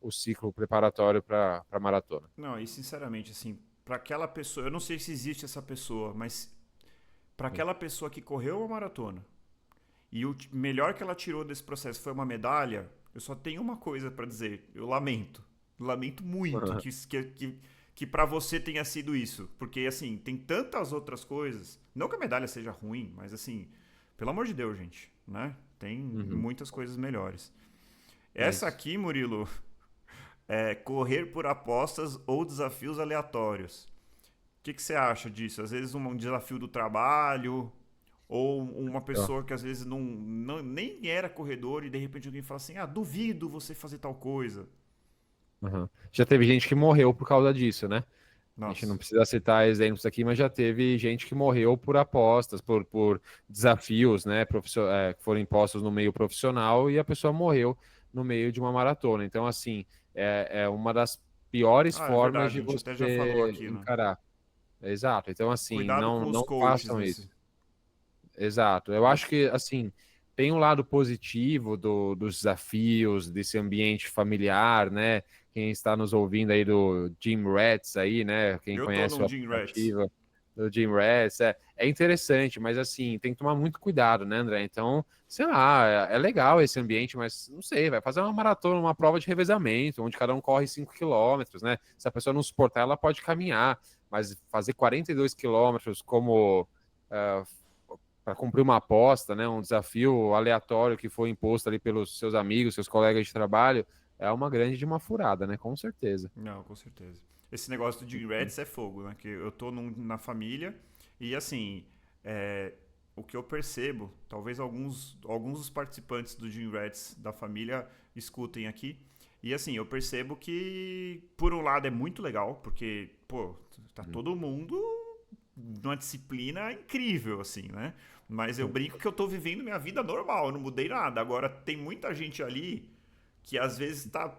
o ciclo preparatório para a maratona. Não, e sinceramente, assim, para aquela pessoa, eu não sei se existe essa pessoa, mas para aquela pessoa que correu a maratona e o melhor que ela tirou desse processo foi uma medalha, eu só tenho uma coisa para dizer, eu lamento. Lamento muito que para você tenha sido isso, porque assim, tem tantas outras coisas, não que a medalha seja ruim, mas assim, pelo amor de Deus, gente, né? Tem muitas coisas melhores. Essa aqui, Murilo, é correr por apostas ou desafios aleatórios. O que você acha disso? Às vezes um desafio do trabalho, ou uma pessoa que às vezes nem era corredor e de repente alguém fala assim, duvido você fazer tal coisa. Já teve gente que morreu por causa disso, né? A gente não Nossa. precisa citar exemplos aqui, mas já teve gente que morreu por apostas, por desafios, né, que foram impostos no meio profissional e a pessoa morreu no meio de uma maratona. Então, assim, é uma das piores É formas verdade, de a gente até já falou você aqui, né? encarar. Exato. Então, assim, Cuidado com os não coaches façam isso. nesse. Exato. Eu acho que, assim, tem um lado positivo dos desafios, desse ambiente familiar, né? Quem está nos ouvindo aí do Jim Rats aí, né? Quem Eu tô conhece o num Gym Rats. aplicativo do Jim Rats, é interessante, mas assim, tem que tomar muito cuidado, né, André? Então, sei lá, é legal esse ambiente, mas não sei, vai fazer uma maratona, uma prova de revezamento, onde cada um corre 5 quilômetros, né? Se a pessoa não suportar, ela pode caminhar, mas fazer 42 quilômetros como para cumprir uma aposta, né, um desafio aleatório que foi imposto ali pelos seus amigos, seus colegas de trabalho, é uma grande de uma furada, né? Com certeza. Não, com certeza. Esse negócio do Gym Rats é fogo, né? Que eu tô na família e assim, o que eu percebo, talvez alguns dos participantes do Gym Rats da família escutem aqui. E assim, eu percebo que, por um lado, é muito legal, porque, pô, tá todo mundo numa disciplina incrível, assim, né? Mas eu brinco que eu tô vivendo minha vida normal, eu não mudei nada. Agora, tem muita gente ali que às vezes tá.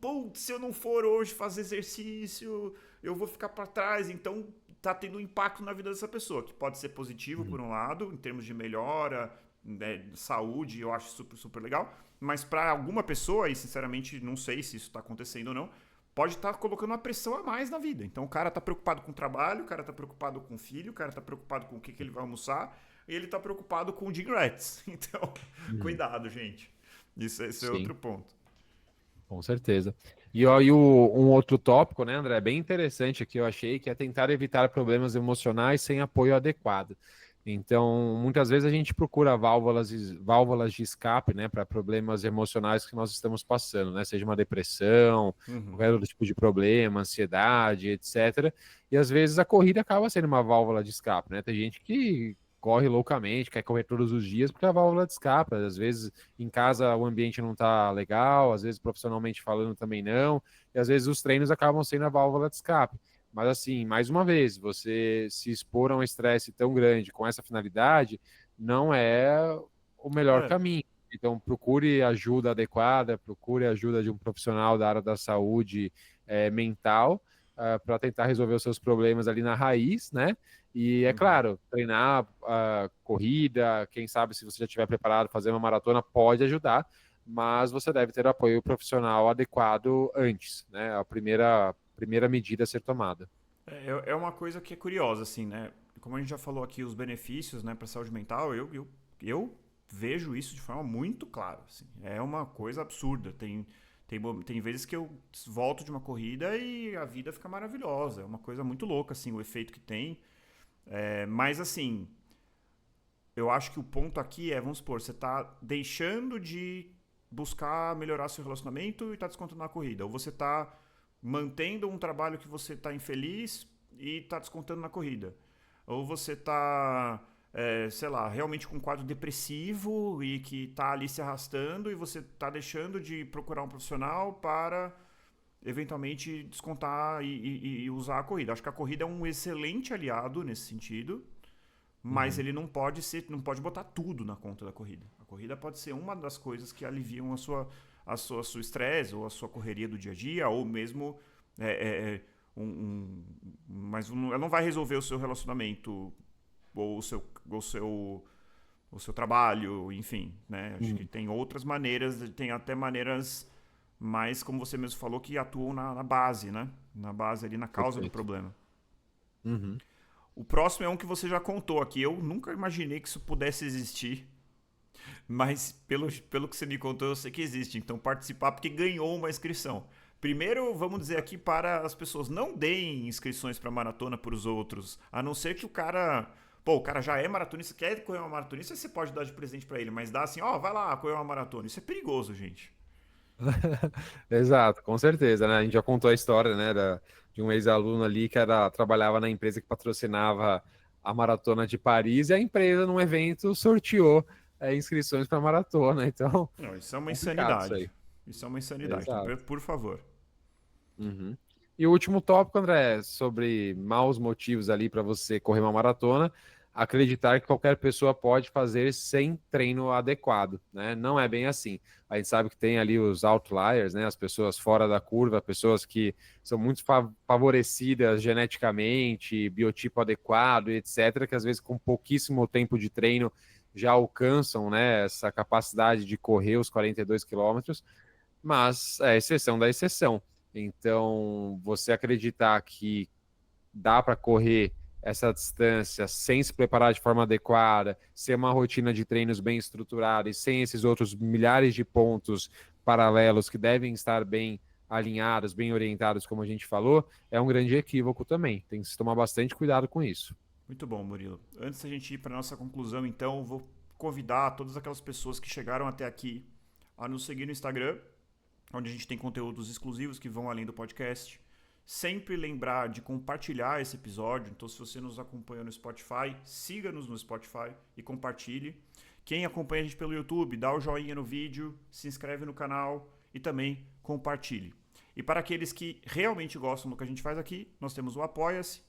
Putz, se eu não for hoje fazer exercício, eu vou ficar para trás. Então, tá tendo um impacto na vida dessa pessoa, que pode ser positivo, por um lado, em termos de melhora, né, de saúde, eu acho super, super legal. Mas para alguma pessoa, e sinceramente não sei se isso tá acontecendo ou não, pode estar colocando uma pressão a mais na vida. Então o cara tá preocupado com o trabalho, o cara tá preocupado com o filho, o cara tá preocupado com o que ele vai almoçar, e ele tá preocupado com o Gym Rats. Então, cuidado, gente. Esse é Sim, outro ponto. com certeza. E aí um outro tópico, né, André, bem interessante aqui, eu achei, que é tentar evitar problemas emocionais sem apoio adequado. Então, muitas vezes a gente procura válvulas de escape, né, para problemas emocionais que nós estamos passando, né, seja uma depressão, qualquer outro tipo de problema, ansiedade, etc. E às vezes a corrida acaba sendo uma válvula de escape, né? Tem gente que corre loucamente, quer correr todos os dias porque é a válvula de escape. Às vezes em casa o ambiente não tá legal, às vezes profissionalmente falando também não, e às vezes os treinos acabam sendo a válvula de escape. Mas assim, mais uma vez, você se expor a um estresse tão grande com essa finalidade não é o melhor É, caminho. Então, procure ajuda adequada, procure ajuda de um profissional da área da saúde mental para tentar resolver os seus problemas ali na raiz, né? E é claro, treinar corrida, quem sabe se você já estiver preparado, fazer uma maratona pode ajudar, mas você deve ter apoio profissional adequado antes, né? A primeira medida a ser tomada. é uma coisa que é curiosa, assim, né? Como a gente já falou aqui, os benefícios, né, para saúde mental, eu vejo isso de forma muito clara. Assim. É uma coisa absurda. Tem vezes que eu volto de uma corrida e a vida fica maravilhosa. É uma coisa muito louca, assim, o efeito que tem. Mas, assim, eu acho que o ponto aqui é, vamos supor, você tá deixando de buscar melhorar seu relacionamento e tá descontando na corrida. Ou você tá mantendo um trabalho que você tá infeliz e tá descontando na corrida. Ou você tá, sei lá, realmente com um quadro depressivo e que tá ali se arrastando e você tá deixando de procurar um profissional para eventualmente descontar e usar a corrida. Acho que a corrida é um excelente aliado nesse sentido, mas Uhum. ele não pode botar tudo na conta da corrida. A corrida pode ser uma das coisas que aliviam a sua estresse ou a sua correria do dia a dia, ou mesmo é, é, é, mas ela não vai resolver o seu relacionamento ou o seu trabalho, enfim, né? Acho que Uhum. tem outras maneiras, tem até maneiras mais, como você mesmo falou, que atuam na base, né? Na base ali, na causa do Perfeito. problema. Uhum. O próximo é um que você já contou aqui. Eu nunca imaginei que isso pudesse existir, mas pelo que você me contou, eu sei que existe. Então, participar porque ganhou uma inscrição. Primeiro, vamos dizer aqui para as pessoas, não deem inscrições para maratona para os outros, a não ser que o cara, pô, o cara já é maratonista, quer correr uma maratonista, você pode dar de presente para ele, mas dá assim, ó, vai lá correr uma maratona. Isso é perigoso, gente. Exato, com certeza, né? A gente já contou a história, né, de um ex-aluno ali que trabalhava na empresa que patrocinava a maratona de Paris e a empresa, num evento, sorteou inscrições para a maratona. Então, Não, isso é uma complicado isso insanidade. aí. Isso é uma insanidade. Então, Exato. por favor. Uhum. E o último tópico, André, é sobre maus motivos ali para você correr uma maratona, acreditar que qualquer pessoa pode fazer sem treino adequado, né? Não é bem assim. A gente sabe que tem ali os outliers, né? As pessoas fora da curva, pessoas que são muito favorecidas geneticamente, biotipo adequado, etc., que às vezes com pouquíssimo tempo de treino já alcançam, né, essa capacidade de correr os 42 quilômetros, mas é a exceção da exceção. Então, você acreditar que dá para correr essa distância sem se preparar de forma adequada, sem uma rotina de treinos bem estruturada e sem esses outros milhares de pontos paralelos que devem estar bem alinhados, bem orientados, como a gente falou, é um grande equívoco também. Tem que se tomar bastante cuidado com isso. Muito bom, Murilo. Antes da gente ir para nossa conclusão, então, eu vou convidar todas aquelas pessoas que chegaram até aqui a nos seguir no Instagram, onde a gente tem conteúdos exclusivos que vão além do podcast. Sempre lembrar de compartilhar esse episódio. Então, se você nos acompanha no Spotify, siga-nos no Spotify e compartilhe. Quem acompanha a gente pelo YouTube, dá o joinha no vídeo, se inscreve no canal e também compartilhe. E para aqueles que realmente gostam do que a gente faz aqui, nós temos o Apoia-se.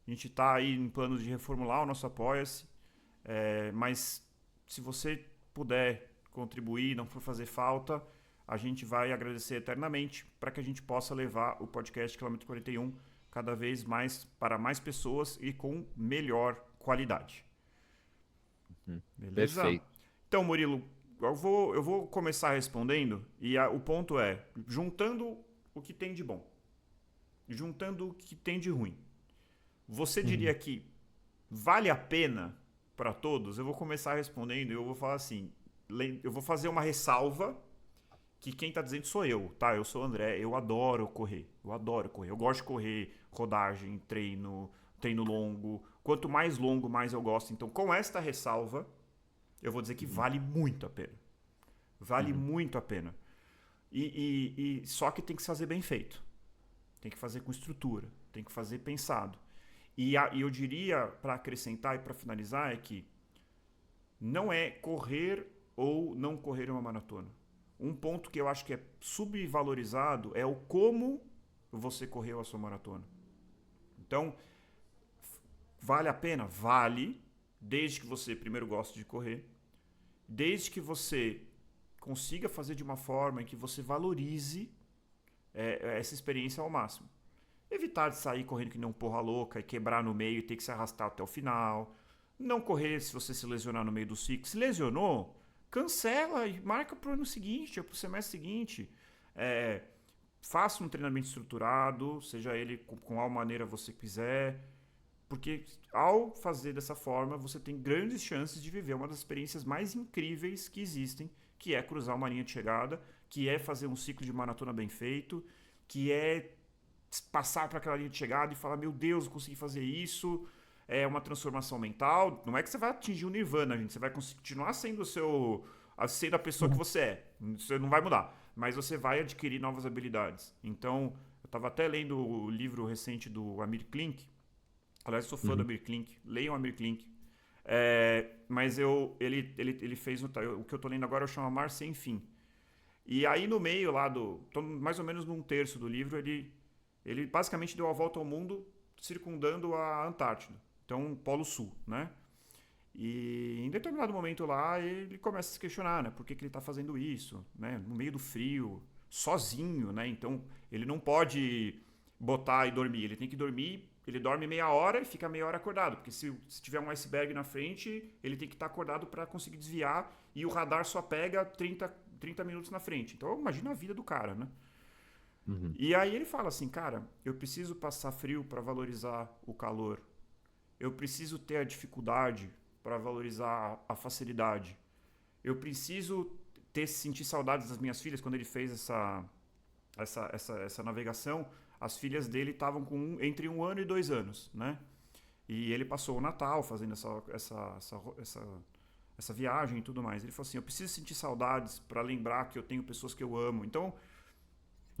A gente está aí em planos de reformular o nosso Apoia-se. Mas se você puder contribuir, não for fazer falta, a gente vai agradecer eternamente para que a gente possa levar o podcast Quilômetro 41 cada vez mais para mais pessoas e com melhor qualidade. Beleza? Perfeito. Então, Murilo, eu vou começar respondendo e o ponto é, juntando o que tem de bom, juntando o que tem de ruim. Você Uhum. diria que vale a pena para todos? Eu vou começar respondendo e eu vou falar assim, eu vou fazer uma ressalva que quem tá dizendo sou eu, tá? Eu sou o André, eu adoro correr. Eu adoro correr. Eu gosto de correr, rodagem, treino longo. Quanto mais longo, mais eu gosto. Então, com esta ressalva, eu vou dizer que Uhum. vale muito a pena. Vale Uhum. muito a pena. E só que tem que se fazer bem feito. Tem que fazer com estrutura. Tem que fazer pensado. E eu diria, para acrescentar e para finalizar, é que não é correr ou não correr uma maratona. Um ponto que eu acho que é subvalorizado é o como você correu a sua maratona. Então, vale a pena? Vale, desde que você primeiro goste de correr, desde que você consiga fazer de uma forma em que você valorize essa experiência ao máximo. Evitar de sair correndo que nem um porra louca e quebrar no meio e ter que se arrastar até o final. Não correr se você se lesionar no meio do ciclo. Se lesionou, cancela e marca pro ano seguinte ou pro semestre seguinte. É, faça um treinamento estruturado, seja ele com qual maneira você quiser. Porque ao fazer dessa forma, você tem grandes chances de viver uma das experiências mais incríveis que existem, que é cruzar uma linha de chegada, que é fazer um ciclo de maratona bem feito, que é passar para aquela linha de chegada e falar: meu Deus, eu consegui fazer isso. É uma transformação mental. Não é que você vai atingir o nirvana, gente. Você vai continuar sendo sendo a pessoa que Uhum. você é. Você não vai mudar. Mas você vai adquirir novas habilidades. Então, eu estava até lendo o livro recente do Amir Klink. Aliás, eu sou fã do Uhum. Amir Klink. Leiam o Amir Klink. Mas ele fez o que eu estou lendo agora, chama Mar Sem Fim. E aí no meio lá mais ou menos num terço do livro, ele basicamente deu a volta ao mundo circundando a Antártida. Então, Polo Sul, né? E em determinado momento lá, ele começa a se questionar, né? Por que ele está fazendo isso, né? No meio do frio, sozinho, né? Então, ele não pode botar e dormir. Ele tem que dormir, ele dorme meia hora e fica meia hora acordado. Porque se tiver um iceberg na frente, ele tem que estar acordado para conseguir desviar e o radar só pega 30 minutos na frente. Então, imagina a vida do cara, né? Uhum. E aí ele fala assim, cara, eu preciso passar frio para valorizar o calor. Eu preciso ter a dificuldade para valorizar a facilidade. Eu preciso sentir saudades das minhas filhas. Quando ele fez essa navegação, as filhas dele estavam com entre 1 ano e 2 anos, né? E ele passou o Natal fazendo essa viagem e tudo mais. Ele falou assim, eu preciso sentir saudades para lembrar que eu tenho pessoas que eu amo. Então,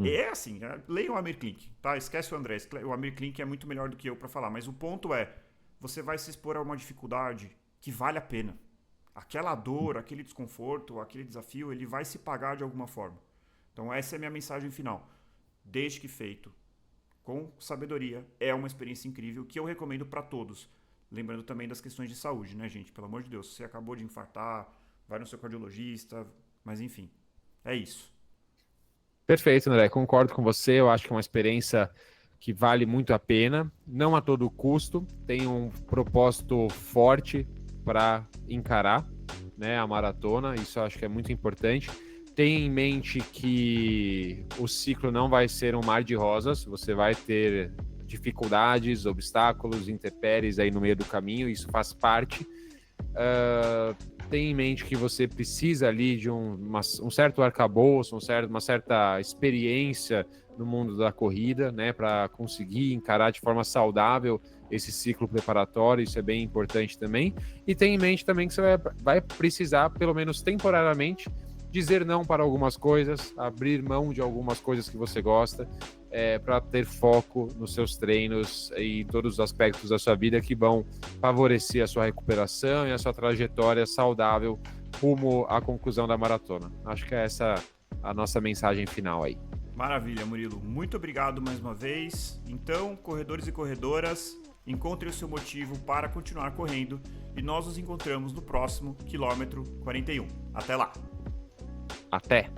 é assim, leiam o Amir Klink, tá? Esquece o André. O Amir Klink é muito melhor do que eu para falar. Mas o ponto é, você vai se expor a uma dificuldade que vale a pena. Aquela dor, aquele desconforto, aquele desafio, ele vai se pagar de alguma forma. Então essa é a minha mensagem final. Desde que feito com sabedoria, é uma experiência incrível que eu recomendo para todos. Lembrando também das questões de saúde, né, gente? Pelo amor de Deus, se você acabou de infartar, vai no seu cardiologista, mas enfim, é isso. Perfeito, André. Concordo com você. Eu acho que é uma experiência que vale muito a pena, não a todo custo. Tem um propósito forte para encarar, né, a maratona. Isso eu acho que é muito importante. Tenha em mente que o ciclo não vai ser um mar de rosas. Você vai ter dificuldades, obstáculos, intempéries aí no meio do caminho. Isso faz parte. Tenha em mente que você precisa ali de um certo arcabouço, uma certa experiência no mundo da corrida, né, para conseguir encarar de forma saudável esse ciclo preparatório. Isso é bem importante também. E tenha em mente também que você vai precisar, pelo menos temporariamente, dizer não para algumas coisas, abrir mão de algumas coisas que você gosta, para ter foco nos seus treinos e todos os aspectos da sua vida que vão favorecer a sua recuperação e a sua trajetória saudável rumo à conclusão da maratona. Acho que é essa a nossa mensagem final aí. Maravilha, Murilo. Muito obrigado mais uma vez. Então, corredores e corredoras, encontrem o seu motivo para continuar correndo e nós nos encontramos no próximo quilômetro 41. Até lá! Até!